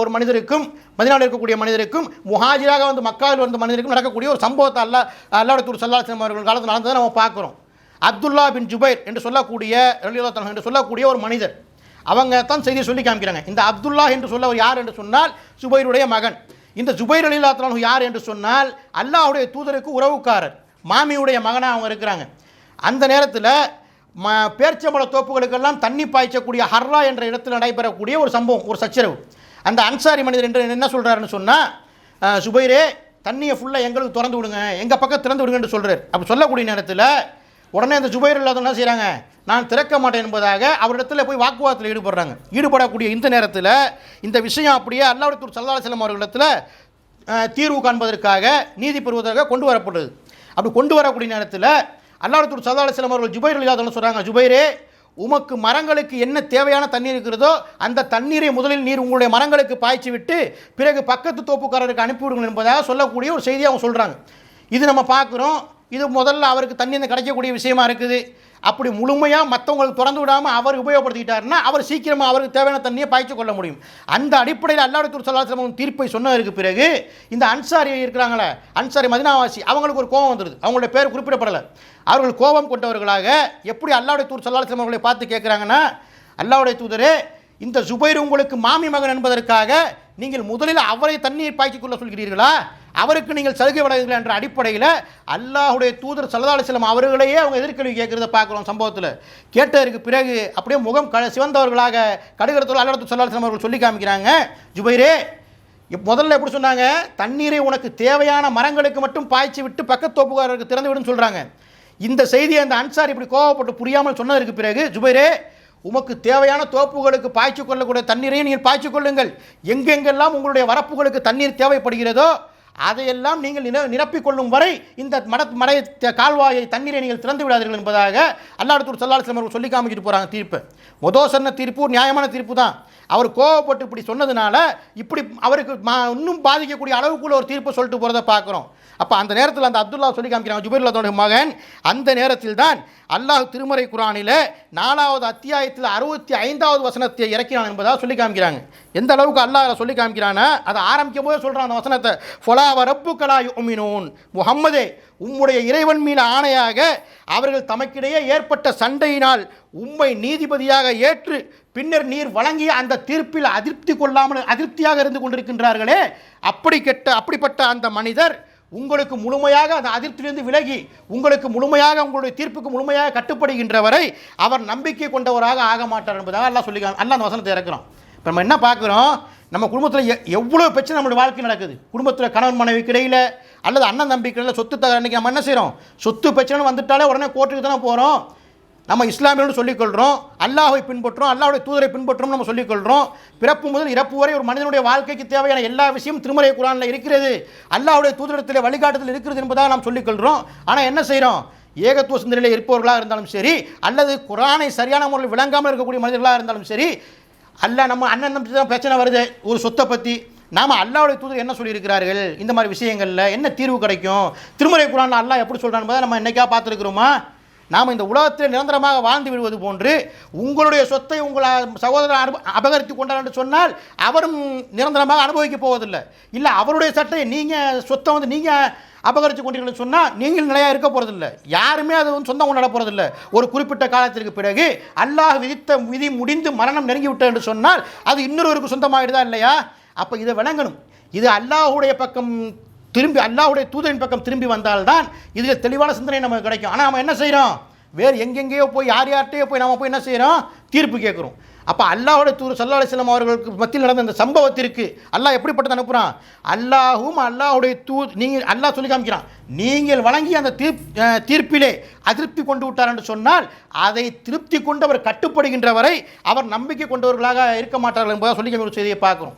ஒரு மனிதருக்கும் மதீனாவில் இருக்கக்கூடிய மனிதருக்கும் முஹாஜிராக வந்து மக்காவில் வந்த மனிதருக்கும் நடக்கக்கூடிய ஒரு சம்பவத்தை அல்லாஹ்வுடைய தூதர் ஸல்லல்லாஹு அலைஹி வஸல்லம் அவர்கள் காலத்தில் நடந்ததை நம்ம பார்க்குறோம். அப்துல்லா பின் ஜுபைர் என்று சொல்லக்கூடிய ஒரு மனிதர், அவங்க தான் செய்தியை சொல்லி காமிக்கிறாங்க. இந்த அப்துல்லா என்று சொல்ல யார் என்று சொன்னால் ஜுபைருடைய மகன். இந்த ஜுபைர் ரலியல்லாஹு அன்ஹு யார் என்று சொன்னால் அல்லாஹ்வுடைய தூதருக்கு உறவுக்காரர், மாமியுடைய மகனாக அவங்க இருக்கிறாங்க. அந்த நேரத்தில் பேர்ச்சம்பழ தோப்புகளுக்கெல்லாம் தண்ணி பாய்ச்சக்கூடிய ஹர்ரா என்ற இடத்தில் நடைபெறக்கூடிய ஒரு சம்பவம், ஒரு சச்சரவு. அந்த அன்சாரி மனிதர் என்று என்ன சொல்கிறாருன்னு சொன்னால், ஜுபைரே தண்ணியை ஃபுல்லாக எங்களுக்கு திறந்து விடுங்க, எங்கள் பக்கம் திறந்து விடுங்க என்று சொல்கிறார். அப்படி சொல்லக்கூடிய நேரத்தில் உடனே அந்த ஜுபைர் இல்லாத என்ன செய்கிறாங்க, நான் திறக்க மாட்டேன் என்பதாக அவரிடத்தில் போய் வாக்குவாதத்தில் ஈடுபடக்கூடிய இந்த நேரத்தில் இந்த விஷயம் அப்படியே அல்லாஹ்வுடைய தூதர் ஸல்லல்லாஹு அலைஹி வஸல்லம் அவர்களிடத்தில் தீர்வு காண்பதற்காக, நீதி பெறுவதற்காக கொண்டு வரப்பட்டது. அப்படி கொண்டு வரக்கூடிய நேரத்தில் அல்லாஹ்வுடைய தூதர் ஸல்லல்லாஹு அலைஹி வஸல்லம் அவர்கள் ஜுபைர் ரலியல்லாஹு சொல்கிறாங்க, ஜுபைரே உமக்கு மரங்களுக்கு என்ன தேவையான தண்ணீர் இருக்கிறதோ அந்த தண்ணீரை முதலில் நீர் உங்களுடைய மரங்களுக்கு பாய்ச்சி விட்டு பிறகு பக்கத்து தோப்புக்காரருக்கு அனுப்பிவிடுங்கள் என்பதாக சொல்லக்கூடிய ஒரு செய்தியை அவங்க சொல்கிறாங்க. இது நம்ம பார்க்குறோம். இது முதல்ல அவருக்கு தண்ணி கிடைக்கக்கூடிய விஷயமா இருக்குது. அப்படி முழுமையாக மற்றவங்களுக்கு திறந்து விடாமல் அவர் உபயோகப்படுத்திக்கிட்டாருன்னா அவர் சீக்கிரமாக அவருக்கு தேவையான தண்ணியை பாய்ச்சி கொள்ள முடியும். அந்த அடிப்படையில் அல்லாஹ்வுடைய தூதர் ஸல்லல்லாஹு அலைஹி வஸல்லம் தீர்ப்பை சொன்னதற்கு பிறகு இந்த அன்சாரி இருக்கிறாங்களே, அன்சாரி மதீனாவாசி, அவங்களுக்கு ஒரு கோபம் வந்துடுது. அவங்களுடைய பேர் குறிப்பிடப்படலை. அவர்கள் கோபம் கொண்டவர்களாக எப்படி அல்லாஹ்வுடைய தூதர் ஸல்லல்லாஹு அலைஹி வஸல்லம் அவர்களை பார்த்து கேட்குறாங்கன்னா, அல்லாஹ்வுடைய தூதரே இந்த ஜுபைர் உங்களுக்கு மாமி மகன் என்பதற்காக நீங்கள் முதலில் அவரை தண்ணீர் பாய்ச்சி கொள்ள சொல்கிறீர்களா, அவருக்கு நீங்கள் சலுகை வழங்குகிறீர்கள் என்ற அடிப்படையில் அல்லாஹ்வுடைய தூதர் ஸல்லல்லாஹு அலைஹி வஸல்லம் அவர்களையே அவங்க எதிர்கேள்வி கேட்குறத பார்க்குறோம். சம்பவத்தில் கேட்டதற்கு பிறகு அப்படியே முகம் சிவந்தவர்களாக கடுகடுத்தவர்கள் அல்லாஹ்வுடைய தூதர் ஸல்லல்லாஹு அலைஹி வஸல்லம் அவர்கள் சொல்லி காமிக்கிறாங்க, ஜுபைரே முதல்ல எப்படி சொன்னாங்க, தண்ணீரை உனக்கு தேவையான மரங்களுக்கு மட்டும் பாய்ச்சி விட்டு பக்கத்து தோப்புக்காரருக்கு திறந்து விடுன்னு சொல்கிறாங்க. இந்த செய்தியை அந்த அன்சார் இப்படி கோவப்பட்டு புரியாமல் சொன்னதற்கு பிறகு, ஜுபைரே உமக்கு தேவையான தோப்புகளுக்கு பாய்ச்சி கொள்ளக்கூடிய தண்ணீரையும் நீங்கள் பாய்ச்சி கொள்ளுங்கள், எங்கெங்கெல்லாம் உங்களுடைய வரப்புகளுக்கு தண்ணீர் தேவைப்படுகிறதோ அதையெல்லாம் நீங்கள் நிரப்பிக்கொள்ளும் வரை இந்த மடை கால்வாயை தண்ணீரை நீங்கள் திறந்து விடாதீர்கள் என்பதாக அல்லாஹ் ரசூல் ஸல்லல்லாஹு அலைஹி வஸல்லம் அவர்கள் சொல்லி காமிச்சிட்டு போகிறாங்க தீர்ப்பு. சொன்ன தீர்ப்பு ஒரு நியாயமான தீர்ப்பு தான். அவர் கோவப்பட்டு இப்படி சொன்னதுனால இப்படி அவருக்கு இன்னும் பாதிக்கக்கூடிய அளவுக்குள்ள ஒரு தீர்ப்பை சொல்லிட்டு போகிறத பார்க்குறோம். அப்போ அந்த நேரத்தில் அந்த அப்துல்லா சொல்லி காமிக்கிறாங்க, ஜுபைருல்லாஹ்வுடைய மகன். அந்த நேரத்தில் தான் அல்லாஹ் திருமறை குர்ஆனில் 4வது அத்தியாயத்தில் 65வது வசனத்தை இறக்கினான் என்பதாக சொல்லி காமிக்கிறாங்க. எந்த அளவுக்கு அல்லாஹ் சொல்லி காமிக்கிறான்னா, அதை ஆரம்பிக்கும் போது சொல்கிறான் அந்த வசனத்தை, ஃபலா வரப்புக்கலா யுமினூன், முஹம்மதே உம்முடைய இறைவன் மீது ஆணையாக அவர்கள் தமக்கிடையே ஏற்பட்ட சண்டையினால் உம்மை நீதிபதியாக ஏற்று பின்னர் நீர் வழங்கிய அந்த தீர்ப்பில் அதிருப்தியாக இருந்து கொண்டிருக்கின்றார்களே, அப்படிப்பட்ட அந்த மனிதர் உங்களுக்கு முழுமையாக அந்த அதிருப்தியிலிருந்து விலகி உங்களுக்கு முழுமையாக உங்களுடைய தீர்ப்புக்கு முழுமையாக கட்டுப்படுகின்ற வரை அவர் நம்பிக்கை கொண்டவராக ஆக மாட்டார் என்பதாக அல்லாஹ் சொல்லி அல்லாஹ் அந்த வசனத்தை இறக்குறோம். இப்போ நம்ம என்ன பார்க்குறோம், நம்ம குடும்பத்தில் எவ்வளோ பிரச்சனை நம்மளுடைய வாழ்க்கை நடக்குது. குடும்பத்தில் கணவன் மனைவிக்கு இடையில் அல்லது அண்ணன் தம்பிக்கு இடையில் சொத்து அன்றைக்கி நம்ம என்ன செய்கிறோம், சொத்து பிரச்சனை வந்துட்டாலே உடனே கோர்ட்டுக்கு தானே போகிறோம். நம்ம இஸ்லாமியர்கள் சொல்லிக்கொள்கிறோம், அல்லாஹை பின்பற்றுறோம், அல்லாஹ்வுடைய தூதரை பின்பற்றும் நம்ம சொல்லிக்கொள்கிறோம். பிறப்பு முதல் இறப்பு வரை ஒரு மனிதனுடைய வாழ்க்கைக்கு தேவையான எல்லா விஷயமும் திருமறை குர்ஆனில் இருக்கிறது, அல்லாஹ்வுடைய தூதரிடத்தில் வழிகாட்டுதல் இருக்கிறது என்பதாக நாம் சொல்லிக்கொள்கிறோம். ஆனால் என்ன செய்கிறோம், ஏகத்துவ சிந்தனையில் இருப்பவர்களாக இருந்தாலும் சரி அல்லது குர்ஆனை சரியான முறையில் விளங்காமல் இருக்கக்கூடிய மனிதர்களாக இருந்தாலும் சரி, நம்ம அண்ணன் தம்பி தான் பிரச்சனை வருது ஒரு சொத்தை பற்றி, நாம் அல்லாஹ்வுடைய தூதர் என்ன சொல்லியிருக்கிறார்கள், இந்த மாதிரி விஷயங்களில் என்ன தீர்வு கிடைக்கும், திருமறை குர்ஆனில் அல்லாஹ் எப்படி சொல்கிறான்னு நம்ம என்னைக்கா பார்த்துருக்குறோமா? நாம் இந்த உலகத்தில் நிரந்தரமாக வாழ்ந்து விடுவது போன்று உங்களுடைய சொத்தை உங்கள் சகோதரர் அபகரித்து கொண்டார் என்று சொன்னால் அவரும் நிரந்தரமாக அனுபவிக்க போவதில்லை. இல்லை அவருடைய சட்டை சொத்தை நீங்கள் அபகரித்து கொண்டீர்கள் சொன்னால் நீங்கள் நிலையாக இருக்க போகிறதில்லை, யாருமே அது சொந்தம் கொண்டாட போகிறதில்லை. ஒரு குறிப்பிட்ட காலத்திற்கு பிறகு அல்லாஹ் விதித்த விதி முடிந்து மரணம் நெருங்கிவிட்டது என்று சொன்னால் அது இன்னொருவருக்கு சொந்தமாகிடுதா இல்லையா? அப்போ இதை விளங்கணும். இது அல்லாஹ்வுடைய பக்கம் திரும்பி அல்லாஹ்வுடைய தூதரின் பக்கம் திரும்பி வந்தால்தான் இதில் தெளிவான சிந்தனை நமக்கு கிடைக்கும். ஆனால் நம்ம என்ன செய்கிறோம், வேறு எங்கெங்கேயோ போய் யார்கிட்டையோ போய் நம்ம போய் என்ன செய்கிறோம், தீர்ப்பு கேட்குறோம். அப்போ அல்லாஹ்வுடைய தூதர் ஸல்லல்லாஹு அலைஹி வஸல்லம் அவர்களுக்கு மத்தியில் நடந்த இந்த சம்பவத்திற்கு அல்லாஹ் எப்படிப்பட்டது அனுப்புகிறான், அல்லாஹும் அல்லாஹ்வுடைய நீங்கள் அல்லாஹ் சொல்லி காமிக்கிறான், நீங்கள் வழங்கிய அந்த தீர்ப்பிலே அதிருப்தி கொண்டு விட்டார் என்று சொன்னால் அதை திருப்தி கொண்டு அவர் கட்டுப்படுகின்ற வரை அவர் நம்பிக்கை கொண்டவர்களாக இருக்க மாட்டார்கள் என்பதாக சொல்லி ஒரு செய்தியை பார்க்குறோம்.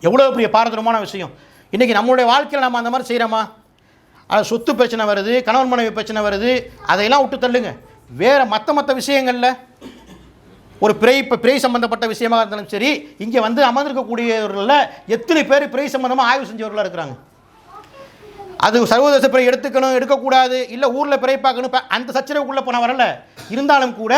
எவ்வளோ பெரிய பாரதூரமான விஷயம். இன்றைக்கி நம்மளுடைய வாழ்க்கையில் நம்ம அந்த மாதிரி செய்கிறோமா? அது சொத்து பிரச்சனை வருது, கணவன் மனைவி பிரச்சனை வருது, அதையெல்லாம் விட்டு தள்ளுங்க. வேறு மற்ற விஷயங்களில் ஒரு பிறை சம்பந்தப்பட்ட விஷயமாக இருந்தாலும் சரி, இங்கே அமர்ந்திருக்கக்கூடியவர்களில் எத்தனை பேர் பிறை சம்பந்தமாக ஆய்வு செஞ்சவர்களாக இருக்கிறாங்க. அது சர்வதேச பிறை எடுக்கக்கூடாது, இல்லை ஊரில் பிறை பார்க்கணும், அந்த சச்சரவுக்குள்ளே போன வரல. இருந்தாலும் கூட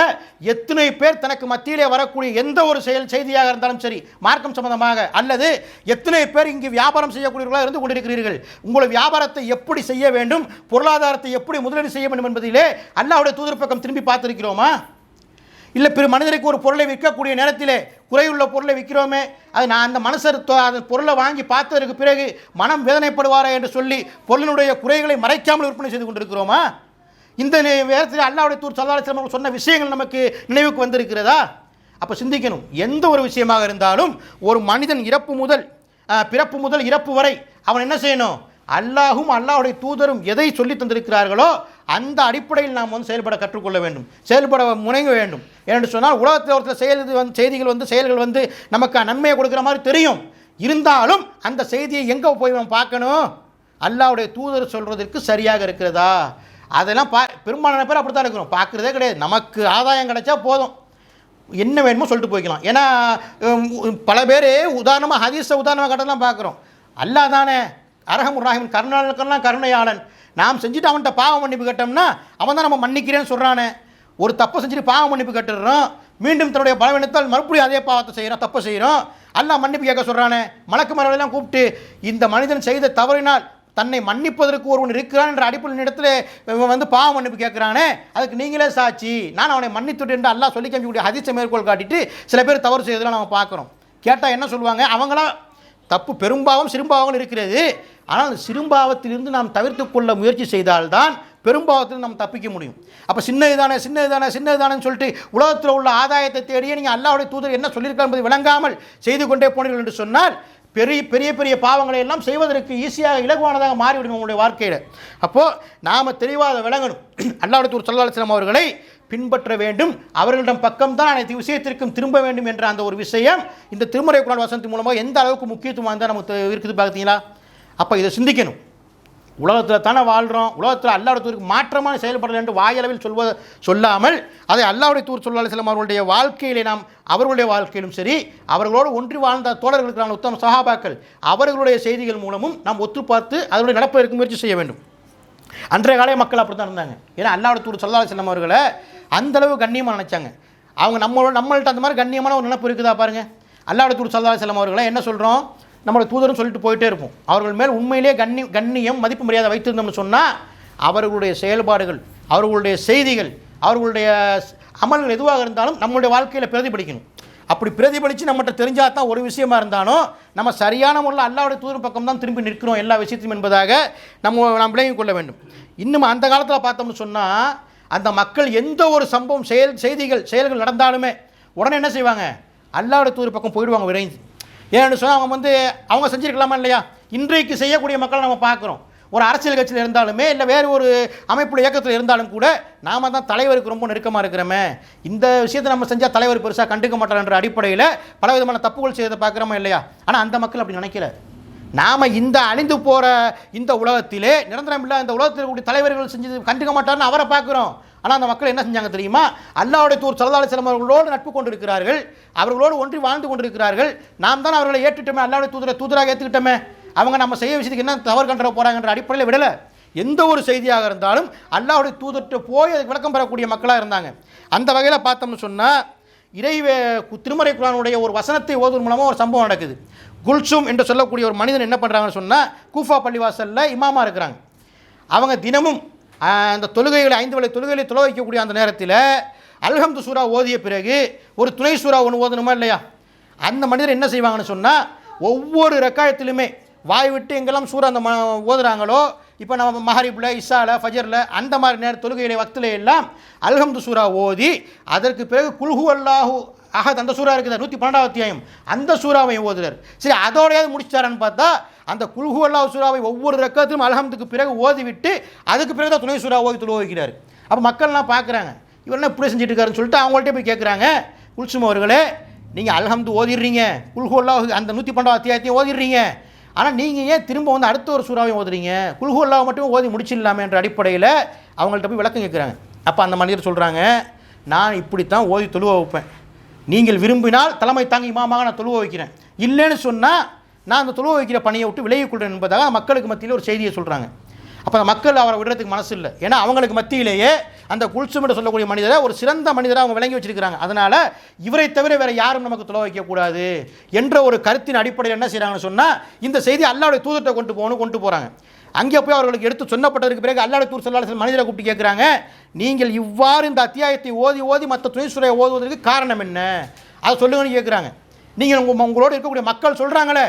எத்தனை பேர் தனக்கு மத்தியிலே வரக்கூடிய எந்த ஒரு செய்தியாக இருந்தாலும் சரி, மார்க்கம் சம்பந்தமாக அல்லது எத்தனை பேர் இங்கு வியாபாரம் செய்யக்கூடியவர்களாக இருந்து கொண்டிருக்கிறீர்கள், உங்களுடைய வியாபாரத்தை எப்படி செய்ய வேண்டும், பொருளாதாரத்தை எப்படி முதலீடு செய்ய வேண்டும் என்பதிலே அல்லாஹ்வுடைய தூதர் பக்கம் திரும்பி பார்த்துருக்கிறோமா? இல்லை பிற மனிதருக்கு ஒரு பொருளை விற்கக்கூடிய நேரத்திலே குறையுள்ள பொருளை விற்கிறோமே, அது நான் அந்த மனுஷர் அந்த பொருளை வாங்கி பார்த்ததற்கு பிறகு மனம் வேதனைப்படுவாரா என்று சொல்லி பொருளினுடைய குறைகளை மறைக்காமல் விற்பனை செய்து கொண்டிருக்கிறோமா? இந்த நேரத்தில் அல்லாஹ்வுடைய தூதர் ஸல்லல்லாஹு அலைஹி வஸல்லம் சொன்ன விஷயங்கள் நமக்கு நினைவுக்கு வந்திருக்கிறதா? அப்போ சிந்திக்கணும். எந்த ஒரு விஷயமாக இருந்தாலும் ஒரு மனிதன் பிறப்பு முதல் இறப்பு வரை அவன் என்ன செய்யணும், அல்லாஹும் அல்லாஹ்வுடைய தூதரும் எதை சொல்லி தந்திருக்கிறார்களோ அந்த அடிப்படையில் நாம் செயல்பட கற்றுக்கொள்ள வேண்டும், செயல்பட முனைங்க வேண்டும். ஏனென்று சொன்னால் உலகத்தில் ஒருத்தர் செயல்கள் நமக்கு நன்மையை கொடுக்குற மாதிரி தெரியும். இருந்தாலும் அந்த செய்தியை எங்கே போய் நம்ம பார்க்கணும், அல்லாஹ்வுடைய தூதர் சொல்கிறதுக்கு சரியாக இருக்கிறதா? அதெல்லாம் பெரும்பாலான பேர் அப்படி தான் இருக்கிறோம், பார்க்குறதே கிடையாது. நமக்கு ஆதாயம் கிடைச்சா போதும், என்ன வேணுமோ சொல்லிட்டு போய்க்கலாம். ஏன்னா பல பேர் உதாரணமாக ஹதீஸை உதாரணமாக கட்டலாம் பார்க்குறோம். அல்லாஹ் தானே அரஹமுர் ரஹீம், கருணாளனுக்கெல்லாம் கருணையாளன். நாம் செஞ்சுட்டு அவன்கிட்ட பாவ மன்னிப்பு கேட்டோம்னா அவன் தான் நம்ம மன்னிக்கிறேன்னு சொல்கிறானே. ஒரு தப்பை செஞ்சுட்டு பாவ மன்னிப்பு கேட்டுடுறோம், மீண்டும் தன்னுடைய பலவீனத்தால் மறுபடியும் அதே பாவத்தை செய்கிறோம், தப்பை செய்கிறோம். அல்லாஹ் மன்னிப்பு கேட்க சொல்கிறானே. மலக்குமார்களெல்லாம் கூப்பிட்டு இந்த மனிதன் செய்த தவறினால் தன்னை மன்னிப்பதற்கு ஒருவன் இருக்கிறான் என்ற அடிப்படையில் இடத்துல பாவ மன்னிப்பு கேட்குறானே, அதுக்கு நீங்களே சாட்சி, நான் அவனை மன்னித்துட்டு என்று அல்லாஹ் சொல்லி காமிக்கக்கூடிய ஹதீஸை மேற்கோள் காட்டிட்டு சில பேர் தவறு செய்வதெல்லாம் நம்ம பார்க்குறோம். கேட்டால் என்ன சொல்லுவாங்க, அவங்களா தப்பு பெரும்பாவம் சிறும்பாவங்கள் இருக்கிறது, ஆனால் அந்த சிறும்பாவத்திலிருந்து நாம் தவிர்த்து கொள்ள முயற்சி செய்தால்தான் பெரும்பாவத்தில் நம்ம தப்பிக்க முடியும். அப்போ சின்னதுதானேன்னு சொல்லிட்டு உலகத்தில் உள்ள ஆதாயத்தை தேடியே நீங்கள் அல்லாஹ்வுடைய தூதர் என்ன சொல்லியிருக்கார் என்பதை விளங்காமல் செய்து கொண்டே போனீர்கள் என்று சொன்னால் பெரிய பெரிய பாவங்களை எல்லாம் செய்வதற்கு ஈஸியாக இலகுவானதாக மாறிவிடும் நம்முடைய வாழ்க்கையில். அப்போது நாம் தெளிவாக விளங்கணும். அல்லாஹ்வுடைய தூதர் ஸல்லல்லாஹு அலைஹி வஸல்லம் அவர்களை பின்பற்ற வேண்டும், அவர்களிடம் பக்கம்தான் அனைத்து விஷயத்திற்கும் திரும்ப வேண்டும் என்ற அந்த ஒரு விஷயம் இந்த திருமறை குர்ஆன் வசனத்தின் மூலமாக எந்த அளவுக்கு முக்கியத்துவம் நமக்கு இருக்குது பார்த்தீங்களா? அப்போ இதை சிந்திக்கணும். உலகத்தில் தானே வாழ்கிறோம், உலகத்தில் அல்லாஹ்வுடைய தூதருக்கு மாற்றமான செயல்படலை என்று வாயளவில் சொல்லாமல் அதை அல்லாஹ்வுடைய தூதர் ஸல்லல்லாஹு அலைஹி வஸல்லம் அவர்களுடைய வாழ்க்கையிலே நாம் அவர்களுடைய வாழ்க்கையிலும் சரி, அவர்களோடு ஒன்றி வாழ்ந்த தோழர்களுக்கான உத்தம சஹாபாக்கள் அவர்களுடைய செய்திகள் மூலமும் நாம் ஒத்து பார்த்து அதனுடைய நடப்பதற்கு முயற்சி செய்ய வேண்டும். அன்றைய கால மக்கள் அப்படி தான் இருந்தாங்க. ஏன்னா அல்லாஹ்வுடைய தூதர் ஸல்லல்லாஹு அலைஹி வஸல்லம் அவர்களை அந்தளவு கண்ணியமாக நினச்சாங்க. அவங்க நம்மள்ட்ட அந்த மாதிரி கண்ணியமான ஒரு நினைப்பு இருக்குதா பாருங்கள். அல்லாஹ்வுடைய தூதர் ஸல்லல்லாஹு அலைஹி வஸல்லம் அவர்களை என்ன சொல்கிறோம், நம்மளோட தூதரும் சொல்லிட்டு போயிட்டே இருப்போம். அவர்கள் மேல் உண்மையிலே கண்ணியம் மதிப்பு மரியாதை வைத்திருந்தோம்னு சொன்னால் அவர்களுடைய செயல்பாடுகள், அவர்களுடைய செய்திகள், அவர்களுடைய அமல்கள் எதுவாக இருந்தாலும் நம்மளுடைய வாழ்க்கையில் பிரதிபலிக்கணும். அப்படி பிரதிபலித்து நம்மகிட்ட தெரிஞ்சால் தான் ஒரு விஷயமா இருந்தாலும் நம்ம சரியான முறையில் அல்லாஹ்வுடைய தூதர் பக்கம் தான் திரும்பி நிற்கிறோம் எல்லா விஷயத்தையும் என்பதாக நாம் விளங்கிக் கொள்ள வேண்டும். இன்னும் அந்த காலத்தில் பார்த்தோம்னு சொன்னால் அந்த மக்கள் எந்த ஒரு சம்பவம் செயல்கள் நடந்தாலுமே உடனே என்ன செய்வாங்க, அல்லாஹ்வுடைய தூதர் பக்கம் போயிடுவாங்க விரைந்து. ஏன்னு சொன்னால் அவங்க செஞ்சுருக்கலாமா இல்லையா? இன்றைக்கு செய்யக்கூடிய மக்களை நம்ம பார்க்குறோம். ஒரு அரசியல் கட்சியில் இருந்தாலுமே இல்லை வேறு ஒரு அமைப்புடைய இயக்கத்தில் இருந்தாலும் கூட நாம் தான் தலைவருக்கு ரொம்ப நெருக்கமாக இருக்கிறோமே, இந்த விஷயத்தை நம்ம செஞ்சால் தலைவர் பெருசாக கண்டுக்க மாட்டார்ன்ற அடிப்படையில் பலவிதமான தப்புகள் செய்யறதை பார்க்குறோமா இல்லையா? ஆனால் அந்த மக்கள் அப்படி நினைக்கல. நாம் இந்த அழிந்து போகிற இந்த உலகத்திலே நிரந்தரம் இல்லை, இந்த உலகத்தில் கூடிய தலைவர்கள் செஞ்சது கண்டுக்க மாட்டார்னு அவரை பார்க்குறோம். ஆனால் அந்த மக்கள் என்ன செஞ்சாங்க தெரியுமா? அல்லாஹ்வுடைய தூதர் ஸல்லல்லாஹு அலைஹி வஸல்லம் அவர்களோடு நட்பு கொண்டிருக்கிறார்கள், அவர்களோடு ஒன்றி வாழ்ந்து கொண்டிருக்கிறார்கள். நாம் தான் அவர்களை ஏற்றுட்டோமே, அல்லாஹ்வுடைய தூதராக ஏற்றுக்கிட்டோமே, அவங்க நம்ம செய்ய விஷயத்துக்கு என்ன தவறு கண்டுற போகிறாங்கன்ற அடிப்படையில் விடலை. எந்த ஒரு செய்தியாக இருந்தாலும் அல்லாஹ்வுடைய தூதர்கிட்ட போய் அதுக்கு விளக்கம் பெறக்கூடிய மக்களாக இருந்தாங்க. அந்த வகையில் பார்த்தோம்னு சொன்னால் திருமறை குர்ஆனுடைய ஒரு வசனத்தை ஓதுவதன் மூலமாக ஒரு சம்பவம் நடக்குது. குல்சும் என்று சொல்லக்கூடிய ஒரு மனிதன் என்ன பண்ணுறாங்கன்னு சொன்னால் கூஃபா பள்ளிவாசலில் இமாமாக இருக்கிறாங்க. அவங்க தினமும் அந்த தொழுகைகளை 5 வேளை தொழுகைகளை தொலை வைக்கக்கூடிய அந்த நேரத்தில் அல்ஹம்து சூரா ஓதிய பிறகு ஒரு துணை சூரா ஒன்று ஓதணுமா இல்லையா? அந்த மனிதர் என்ன செய்வாங்கன்னு சொன்னால் ஒவ்வொரு ரக்காயத்திலுமே வாய் விட்டு எங்கெல்லாம் சூரா அந்த ஓதுறாங்களோ, இப்போ நம்ம மஹரிபில், இஷால, ஃபஜரில் அந்த மாதிரி நேர தொழுகைகளை வக்தில் எல்லாம் அல்ஹம்து சூரா ஓதி அதற்கு பிறகு குல்ஹு அல்லாஹு அஹத் அந்த சூரா இருக்குது 112வது அத்தியாயம், அந்த சூறாவை ஓதுறார். சரி, அதோடையாவது முடிச்சாரான்னு பார்த்தா அந்த குல்ஹு அல்லாஹ் சூறாவை ஒவ்வொரு ரக்கத்திலும் அல்ஹம்துக்கு பிறகு ஓதிவிட்டு அதுக்கு பிறகு தான் துணை சூறா ஓதி தொழு வைக்கிறார். அப்போ மக்கள்லாம் பார்க்குறாங்க, இவர் என்ன இப்படி செஞ்சுட்டு இருக்காருன்னு சொல்லிட்டு அவங்கள்ட்ட போய் கேட்குறாங்க, குல்சும் அவர்களே, நீங்கள் அல்ஹம்து ஓதிடுறீங்க, குல்ஹு அல்லாஹ் அந்த 112வது அத்தியாயத்தையும் ஓதிடுறீங்க, ஆனால் நீங்கள் ஏன் திரும்ப அடுத்த ஒரு சூறாவையும் ஓதுறீங்க, குல்ஹு அல்லாஹ் மட்டும் ஓதி முடிச்சிடலாமே என்ற அடிப்படையில் அவங்கள்ட்ட போய் விளக்கம் கேட்குறாங்க. அப்போ அந்த மனிதர் சொல்கிறாங்க, நான் இப்படித்தான் ஓதி தொழுவ வைப்பேன், நீங்கள் விரும்பினால் தலைமை தாங்கி இமாமாக நான் தொழுவ வைக்கிறேன், இல்லைன்னு சொன்னால் நான் அந்த தொழுவ வைக்கிற பணியை விட்டு விலகிக் கொள்கிறேன் என்பதாக மக்களுக்கு மத்தியில் ஒரு செய்தியை சொல்கிறாங்க. அப்போ அந்த மக்கள் அவரை விடுறதுக்கு மனசு இல்லை. ஏன்னா அவங்களுக்கு மத்தியிலேயே அந்த குல்சும் என்று சொல்லக்கூடிய மனிதரை ஒரு சிறந்த மனிதராக அவங்க விளங்கி வச்சிருக்கிறாங்க. அதனால் இவரை தவிர வேறு யாரும் நமக்கு தொலை வைக்கக்கூடாது என்ற ஒரு கருத்தின் அடிப்படையில் என்ன செய்கிறாங்கன்னு சொன்னால் இந்த செய்தி அல்லாஹ்வுடைய தூதர்கிட்ட கொண்டு போகிறாங்க. அங்கே போய் அவர்களுக்கு எடுத்து சொன்னப்பட்டதற்கு பிறகு அல்லாஹ்வுடைய தூதர் ஸல்லல்லாஹு அலைஹி வஸல்லம் மனிதரை கூப்பிட்டு கேட்குறாங்க, நீங்கள் இவ்வாறு இந்த அத்தியாயத்தை ஓதி மற்ற துணை சூறையை ஓதுவதற்கு காரணம் என்ன, அதை சொல்லுங்கன்னு கேட்குறாங்க. நீங்கள் உங்களோடு இருக்கக்கூடிய மக்கள் சொல்கிறாங்களே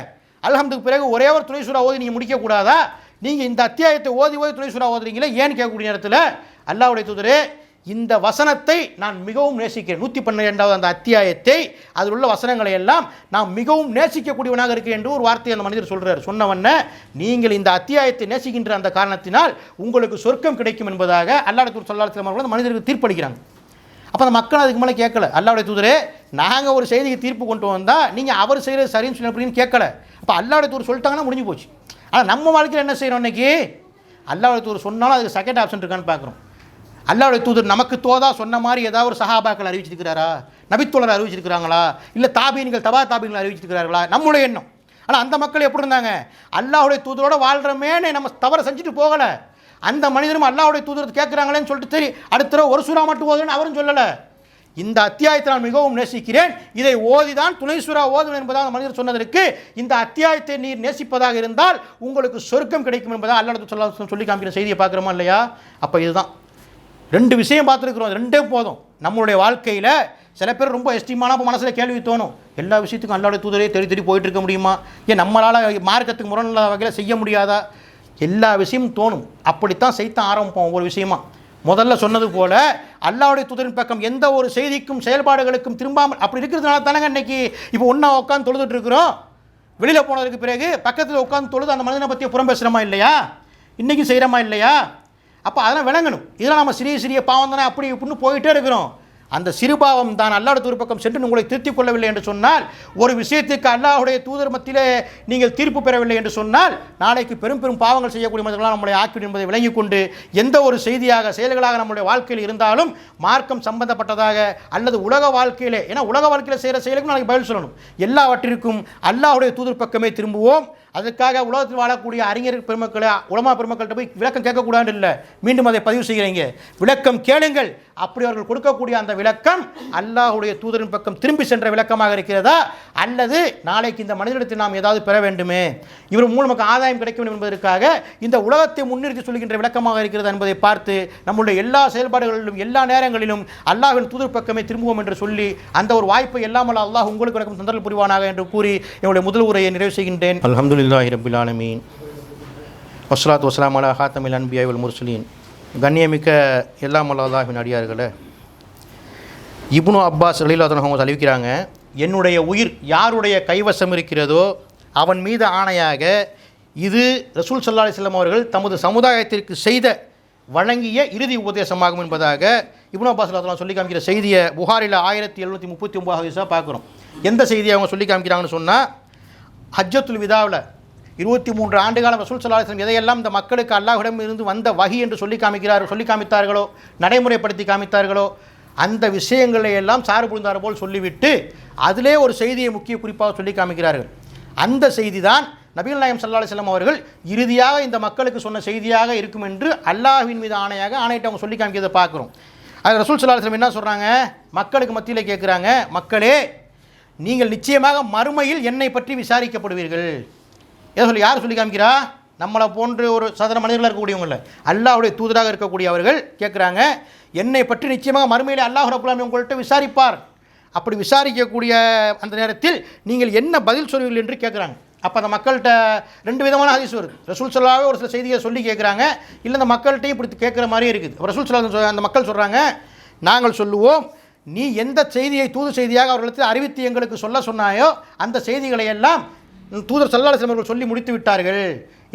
அல்ஹம்துக்கு பிறகு ஒரே ஒரு துணை சூறா ஓதி நீங்கள் முடிக்கக்கூடாதா, நீங்கள் இந்த அத்தியாயத்தை ஓதி துணை சூறா ஓதுறீங்களே ஏன்னு கேட்கக்கூடிய நேரத்தில் அல்லாஹ்வுடைய தூதரே, இந்த வசனத்தை நான் மிகவும் நேசிக்கிறேன், 112வது அந்த அத்தியாயத்தை அதில் உள்ள வசனங்களை எல்லாம் நான் மிகவும் நேசிக்கக்கூடியவனாக இருக்கேன் என்று ஒரு வார்த்தையை அந்த மனிதர் சொல்கிறார். சொன்னவண்ண நீங்கள் இந்த அத்தியாயத்தை நேசிக்கின்ற அந்த காரணத்தினால் உங்களுக்கு சொர்க்கம் கிடைக்கும் என்பதாக அல்லாஹ்வுடைய தூதர் ஸல்லல்லாஹு அலைஹி வஸல்லம் அவர்கள் அந்த மனிதருக்கு தீர்ப்பளிக்கிறாங்க. அப்போ அந்த மக்கள் அதுக்கு மேலே கேட்கல, அல்லாஹ்வுடைய தூதரே நாங்கள் ஒரு செய்திக்கு தீர்ப்பு கொண்டு வந்தால் நீங்கள் அவர் செய்கிறது சரின்னு சொல்லி அப்படின்னு கேட்கல. அப்போ அல்லாஹ்வுடைய தூதர் சொல்லிட்டாங்கன்னா முடிஞ்சு போச்சு. ஆனால் நம்ம வாழ்க்கையில் என்ன செய்கிறோம், இன்றைக்கி அல்லாஹ்வுடைய தூதர் சொன்னாலும் அதுக்கு செகண்ட் ஆப்ஷன் இருக்கான்னு பார்க்குறோம். அல்லாஹ்வுடைய தூதர் நமக்கு தோதா சொன்ன மாதிரி ஏதாவது ஒரு சஹாபாக்கள் அறிவிச்சிருக்கிறாரா, நபித்தோழர் அறிவிச்சிருக்கிறாங்களா, இல்லை தாபீன்கள் தபா தாபீன்கள் அறிவிச்சிருக்கிறார்களா, நம்மளுடைய எண்ணம். ஆனால் அந்த மக்கள் எப்படி இருந்தாங்க, அல்லாஹ்வுடைய தூதரோட வாழ்கிறமேனே நம்ம தவறை செஞ்சுட்டு போகலை. அந்த மனிதரும் அல்லாஹ்வுடைய தூதர் கேட்குறாங்களேன்னு சொல்லிட்டு சரி அடுத்த ஒரு சூறா மட்டும் ஓதுன்னு அவரும் சொல்லலை. இந்த அத்தியாயத்தை நான் மிகவும் நேசிக்கிறேன், இதை ஓதிதான் துணை சூறா ஓதுவேன் என்பதாக அந்த மனிதர் சொன்னதற்கு இந்த அத்தியாயத்தை நீர் நேசிப்பதாக இருந்தால் உங்களுக்கு சொர்க்கம் கிடைக்கும் என்பதாக அல்லாஹ் சொல்லி காமிக்கிற செய்தியை பார்க்குறோமா இல்லையா? அப்போ இதுதான் 2 விஷயம் பார்த்துருக்குறோம், 2 போதும். நம்மளுடைய வாழ்க்கையில் சில பேர் ரொம்ப எஸ்டிமான மனசில் கேள்வி தோணும், எல்லா விஷயத்துக்கும் அல்லாஹ்வுடைய தூதரே தேடி போயிட்டு இருக்க முடியுமா, ஏன் நம்மளால் மார்க்கத்துக்கு முரண் வகையில் செய்ய முடியாதா, எல்லா விஷயமும் தோணும். அப்படித்தான் செய்தான் ஆரம்பிப்போம் ஒவ்வொரு விஷயமா. முதல்ல சொன்னது போல் அல்லாஹ்வுடைய தூதரின் பக்கம் எந்த ஒரு செய்திக்கும் செயல்பாடுகளுக்கும் திரும்பாமல் அப்படி இருக்கிறதுனால தானங்க இன்றைக்கி இப்போ ஒன்றா உட்காந்து தொழுதுட்டு இருக்கிறோம். வெளியில் போனதுக்கு பிறகு பக்கத்தில் உட்காந்து தொழுது அந்த மனிதனை பற்றி புறம் பேசுகிறோமா இல்லையா, இன்றைக்கும் செய்கிறோமா இல்லையா? அப்போ அதெல்லாம் விளங்கணும். இதெல்லாம் நம்ம சிறிய பாவம் தானே அப்படி இப்படின்னு போயிட்டே இருக்கிறோம். அந்த சிறுபாவம் தான் அல்லாஹ்வுடைய தூதர் பக்கம் சென்று உங்களை திருத்திக் கொள்ளவில்லை என்று சொன்னால், ஒரு விஷயத்துக்கு அல்லாஹ்வுடைய தூதர் மத்தியிலே நீங்கள் தீர்ப்பு பெறவில்லை என்று சொன்னால், நாளைக்கு பெரும் பெரும் பாவங்கள் செய்யக்கூடிய மனிதர்களாக நம்முடைய ஆக்கிவிடும் என்பதை விளங்கிக் கொண்டு, எந்த ஒரு செய்தியாக செயல்களாக நம்முடைய வாழ்க்கையில் இருந்தாலும் மார்க்கம் சம்பந்தப்பட்டதாக அல்லது உலக வாழ்க்கையிலே, ஏன்னா உலக வாழ்க்கையில் செய்கிற செயலுக்கும் நாளைக்கு பதில் சொல்லணும், எல்லாவற்றிற்கும் அல்லாஹ்வுடைய தூதர் பக்கமே திரும்புவோம். அதுக்காக உலகத்தில் வாழக்கூடிய அறிஞர் பெருமக்களை, உலமா பெருமக்கள்கிட்ட போய் விளக்கம் கேட்கக்கூடாது இல்லை, மீண்டும் அதை பதிவு செய்கிறீங்க, விளக்கம் கேளுங்கள். அப்படி அவர்கள் கொடுக்கக்கூடிய அந்த விளக்கம் அல்லாஹ்வுடைய தூதரின் பக்கம் திரும்பி சென்ற விளக்கமாக இருக்கிறதா, அல்லது நாளைக்கு இந்த மனிதனிடத்தில் நாம் ஏதாவது பெற வேண்டுமே, இவர் மூலமாக ஆதாயம் கிடைக்க வேண்டும் என்பதற்காக இந்த உலகத்தை முன்னிறுத்தி சொல்கின்ற விளக்கமாக இருக்கிறதா என்பதை பார்த்து நம்முடைய எல்லா செயல்பாடுகளிலும் எல்லா நேரங்களிலும் அல்லாஹ்வின் தூதர் பக்கமே திரும்புவோம் என்று சொல்லி, அந்த ஒரு வாய்ப்பை எல்லாமல் அல்லாஹ் உங்களுக்கு எனக்கு தந்தல் புரிவானாக என்று கூறி என்னுடைய முதல் உரையை நிறைவு செய்கின்றேன். அல்ஹம்துலில்லாஹி ரப்பில் ஆலமீன், வஸ்ஸலாத்து வஸ்ஸலாமு அலா ஹாத்தமில் அன்பியா வல் முர்சலீன். கண்ணியமிக்க எல்லாம் அல்லாஹ்வின் அடியார்களே, இப்னு அப்பாஸ் ரலியல்லாஹு அன்ஹு அறிவிக்கிறாங்க, என்னுடைய உயிர் யாருடைய கைவசம் இருக்கிறதோ அவன் மீது ஆணையாக இது ரசூல் ஸல்லல்லாஹு அலைஹி வஸல்லம் அவர்கள் தமது சமுதாயத்திற்கு செய்த வழங்கிய இறுதி உபதேசமாகும் என்பதாக இப்னு அப்பாஸ் ரலியல்லாஹு அன்ஹு சொல்லி காமிக்கிற செய்தியை புகாரில் 1739 ஹதீஸாக பார்க்குறோம். எந்த செய்தியை அவங்க சொல்லி காமிக்கிறாங்கன்னு சொன்னால், ஹஜ்ஜத்துல் விதாவில் 23 ஆண்டுகாலம் ரசூல் ஸல்லல்லாஹு அலைஹி வஸல்லம் எதையெல்லாம் இந்த மக்களுக்கு அல்லாஹ்விடம் இருந்து வந்த வஹி என்று சொல்லி காமித்தார்களோ, நடைமுறைப்படுத்தி காமித்தார்களோ, அந்த விஷயங்களை எல்லாம் சாறு புரிந்தார் போல் சொல்லிவிட்டு அதிலே ஒரு செய்தியை முக்கிய குறிப்பாக சொல்லி காமிக்கிறார்கள். அந்த செய்தி தான் நபிகள் நாயகம் ஸல்லல்லாஹு அலைஹி வஸல்லம் அவர்கள் இறுதியாக இந்த மக்களுக்கு சொன்ன செய்தியாக இருக்கும் என்று அல்லாஹ்வின் மீது ஆணையாக ஆணையிட்டு அவங்க சொல்லி காமிக்கிறதை பார்க்குறோம். அது ரசூல் ஸல்லல்லாஹு அலைஹி வஸல்லம் என்ன சொல்கிறாங்க, மக்களுக்கு மத்தியில் கேட்குறாங்க, மக்களே நீங்கள் நிச்சயமாக மறுமையில் என்னை பற்றி விசாரிக்கப்படுவீர்கள். யார் சொல்லி காமிக்கிறா, நம்மளை போன்று ஒரு சாதாரண மனிதர்களாக இருக்கக்கூடியவங்கள அல்லாஹ்வுடைய தூதராக இருக்கக்கூடிய அவர்கள் கேட்குறாங்க, என்னை பற்றி நிச்சயமாக மறுமையில் அல்லாஹ் ரப்பல் ஆலமீன் உங்கள்கிட்ட விசாரிப்பார். அப்படி விசாரிக்கக்கூடிய அந்த நேரத்தில் நீங்கள் என்ன பதில் சொல்வீர்கள் என்று கேட்குறாங்க. அப்போ அந்த மக்கள்கிட்ட ரெண்டு விதமான ஹதீஸ் வருது. ரசூல் ஸல்லல்லாஹு ஒரு சில செய்தியை சொல்லி கேட்குறாங்க, இல்லை அந்த மக்கள்கிட்டையும் இப்படி கேட்குற மாதிரியே இருக்குது. ரசூல் ஸல்லல்லாஹு அந்த மக்கள் சொல்கிறாங்க, நாங்கள் சொல்லுவோம், நீ எந்த செய்தியை தூது செய்தியாக அவர்களுக்கு அறிவித்து எங்களுக்கு சொல்ல சொன்னாயோ அந்த செய்திகளை எல்லாம் தூதர் ஸல்லல்லாஹு அலைஹி வஸல்லம் அவர்கள் சொல்லி முடித்து விட்டார்கள்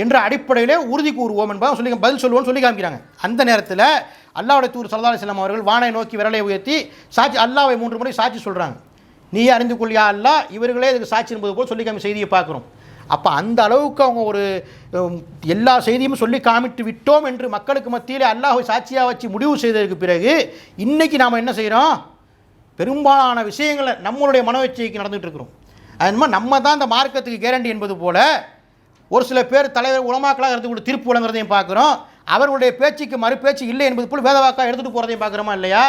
என்ற அடிப்படையிலே உறுதி கூறுவோம் என்பதாக சொல்லி பதில் சொல்லுவோம்னு சொல்லி காமிக்கிறாங்க. அந்த நேரத்தில் அல்லாஹ்வுடைய தூதர் ஸல்லல்லாஹு அலைஹி வஸல்லம் அவர்கள் வானை நோக்கி விரலை உயர்த்தி சாட்சி, அல்லாஹ்வை 3 முறை சாட்சி சொல்கிறாங்க. நீயே அறிந்து கொள்ளியா அல்லாஹ், இவர்களே இதுக்கு சாட்சி என்பது போல் சொல்லி காமி செய்தியை பார்க்குறோம். அப்போ அந்த அளவுக்கு அவங்க ஒரு எல்லா செய்தியும் சொல்லி காமிட்டு விட்டோம் என்று மக்களுக்கு மத்தியில் அல்லாஹ்வை சாட்சியாக வச்சு முடிவு செய்ததற்கு பிறகு இன்றைக்கி நாம் என்ன செய்கிறோம், பெரும்பாலான விஷயங்களை நம்மளுடைய மனோச்சைக்கு நடந்துகிட்டு இருக்கிறோம். அது மாதிரி நம்ம தான் இந்த மார்க்கத்துக்கு கேரண்டி என்பது போல் ஒரு சில பேர் தலைவர் உலமாக்களாக இருந்து கூட தீர்ப்பு வழங்குறதையும் பார்க்குறோம். அவர்களுடைய பேச்சுக்கு மறுபேச்சு இல்லை என்பது போல் வேதவாக்காக எடுத்துகிட்டு போகிறதையும் பார்க்குறோமா இல்லையா?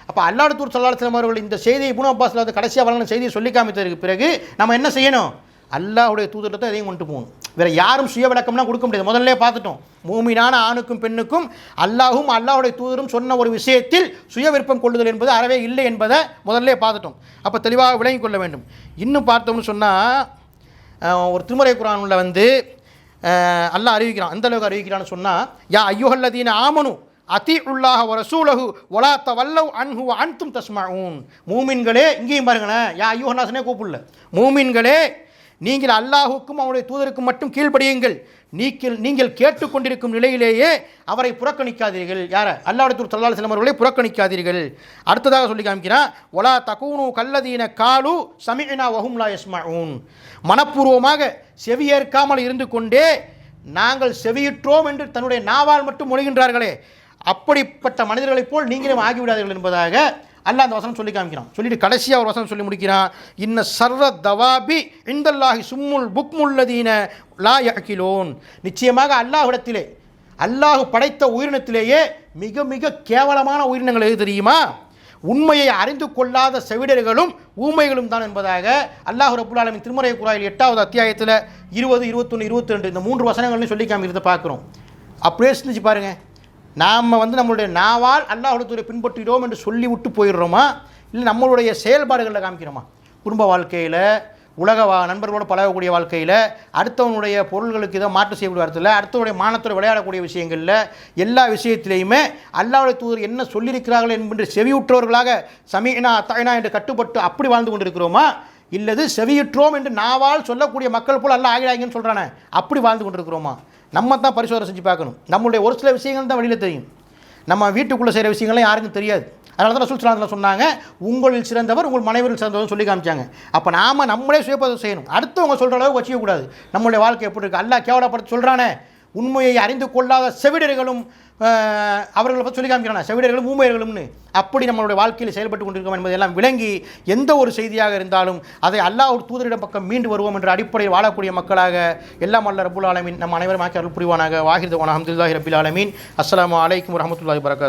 அப்போ அல்லாஹ்வுடைய தூதர் ஸல்லல்லாஹு அலைஹி வஸல்லம் அவர்கள் இந்த செய்தியை இப்னு அப்பாஸ்ல வந்து கடைசியாக வழங்கின செய்தியை சொல்லி காமித்ததற்கு பிறகு நம்ம என்ன செய்யணும், அல்லாஹ்வுடைய தூதரத்தை எதையும் கொண்டு போகணும். வேறு யாரும் சுய விளக்கம்லாம் கொடுக்க முடியாது. முதல்ல பார்த்துட்டோம், மூமினான ஆணுக்கும் பெண்ணுக்கும் அல்லாஹும் அல்லாஹ்வுடைய தூதரும் சொன்ன ஒரு விஷயத்தில் சுய விருப்பம் கொள்ளுதல் என்பது அறவே இல்லை என்பதை முதல்ல பார்த்துட்டோம். அப்போ தெளிவாக விளங்கிக் கொள்ள வேண்டும். இன்னும் பார்த்தோம்னு சொன்னால், ஒரு திருமறை குர்ஆனில் வந்து அல்லாஹ் அறிவிக்கிறான், அந்த அளவுக்கு அறிவிக்கிறான்னு சொன்னால், யா அய்யுஹல்லதீன ஆமனு அத்தீஉல்லாஹ வ ரசூலஹு வலா தவல்லவ் அன்ஹு வ அன்தும் தஸ்மஊன். மூமின்களே, இங்கேயும் பாருங்களேன், யா அய்யுஹன்னாஸ்னே கூப்பிடல, மூமின்களே நீங்கள் அல்லாஹுக்கும் அவனுடைய தூதருக்கும் மட்டும் கீழ்ப்படியுங்கள், நீங்கள் கேட்டுக்கொண்டிருக்கும் நிலையிலேயே அவரை புறக்கணிக்காதீர்கள். யாரை? அல்லாஹ்வுடைய தூதர் ஸல்லல்லாஹு அலைஹி வஸல்லம் அவர்களை புறக்கணிக்காதீர்கள். அடுத்ததாக சொல்லி காமிக்கிறான், வலா தகூனு கல்லதீன காலு சமிஅனா வஹும் லா யஸ்மஊன். மனப்பூர்வமாக செவியேற்காமல் இருந்து கொண்டே நாங்கள் செவியுற்றோம் என்று தன்னுடைய நாவால் மட்டும் மொழிகின்றார்களே, அப்படிப்பட்ட மனிதர்களைப் போல் நீங்களும் ஆகிவிடாதீர்கள் என்பதாக அல்லாஹ் அந்த வசனம் சொல்லி காமிக்கிறான். சொல்லிட்டு கடைசியாக ஒரு வசனம் சொல்லி முடிக்கிறான், இன்ன சர்ர தவாபி இந்தல்லாஹி சும்முல் புக்முல்லதீன லா யஅகிலூன். நிச்சயமாக அல்லாஹ்விடத்திலே, அல்லாஹ் படைத்த உயிரினத்திலேயே மிக மிக கேவலமான உயிரினங்கள் எது தெரியுமா? உண்மையை அறிந்து கொள்ளாத செவிடர்களும் ஊமைகளும் தான் என்பதாக அல்லாஹ் ரப்புல் ஆலமீன் திருமறை குர்ஆனில் 8வது அத்தியாயத்தில் 20, 21, 22 இந்த 3 வசனங்களையும் சொல்லி காமிக்கிறத பார்க்குறோம். அப்படியே சிந்திச்சு பாருங்கள், நாம் வந்து நம்மளுடைய நாவால் அல்லாஹ்வுடைய தூதரை பின்பற்றுகிறோம் என்று சொல்லி விட்டு போயிடுறோமா, இல்லை நம்மளுடைய செயல்பாடுகளில் காமிக்கிறோமா? குடும்ப வாழ்க்கையில், உலக நண்பர்களோடு பழகக்கூடிய வாழ்க்கையில், அடுத்தவனுடைய பொருள்களுக்கு இதை மாற்று செய்யக்கூடிய இடத்துல, அடுத்தவனுடைய மானத்தோடு விளையாடக்கூடிய விஷயங்களில், எல்லா விஷயத்திலையுமே அல்லாஹ்வுடைய தூதர் என்ன சொல்லியிருக்கிறார்கள் என்று செவியுற்றவர்களாக சமீனா அத்தாயினா என்று கட்டுப்பட்டு அப்படி வாழ்ந்து கொண்டிருக்கிறோமா, இல்லது செவியுற்றோம் என்று நாவால் சொல்லக்கூடிய மக்கள் போல் அல்லாஹ் ஆகிறாங்கன்னு சொல்கிறானே அப்படி வாழ்ந்து கொண்டிருக்கிறோமா? நம்ம தான் பரிசோதனை செஞ்சு பார்க்கணும். நம்மளுடைய ஒரு சில விஷயங்கள் தான் வெளியில் தெரியும், நம்ம வீட்டுக்குள்ளே செய்கிற விஷயங்கள்லாம் யாருக்கும் தெரியாது. அதனால தான் ரசூல் ஸல்லல்லாஹு அலைஹி வஸல்லம் சொன்னாங்க, உங்களில் சிறந்தவர் உங்கள் மனைவரில் சிறந்தவர் சொல்லி காமிச்சாங்க. அப்போ நாம் நம்மளே சுயபதம் செய்யணும், அடுத்தவங்க சொல்கிற அளவுக்கு வச்சிக்கக்கூடாது. நம்மளுடைய வாழ்க்கை எப்படி இருக்குது, அல்லாஹ் கேவலப்படுத்த சொல்கிறானே, உண்மையை அறிந்து கொள்ளாத செவிடர்களும் அவர்களை பற்றி சொல்லி காமிக்கிறானா, செவிடர்களும் ஊமையர்களும்னு. அப்படி நம்மளுடைய வாழ்க்கையில் செயல்பட்டு கொண்டிருக்கோம் என்பதையெல்லாம் விளங்கி எந்த ஒரு செய்தியாக இருந்தாலும் அதை அல்லாஹ் ஒரு தூதரிடம் பக்கம் மீண்டு வருவோம் என்ற அடிப்படையில் வாழக்கூடிய மக்களாக எல்லாம் வல்ல ரப்புல் ஆலமீன் நம் அனைவரும் ஆக்கி அருள் புரிவானாக. வாஹிர் தவானா அல்ஹம்துலில்லாஹி ரப்பில் ஆலமீன். அஸ்ஸலாமு அலைக்கும் வரஹ்மத்துல்லாஹி வபரகாத்துஹு.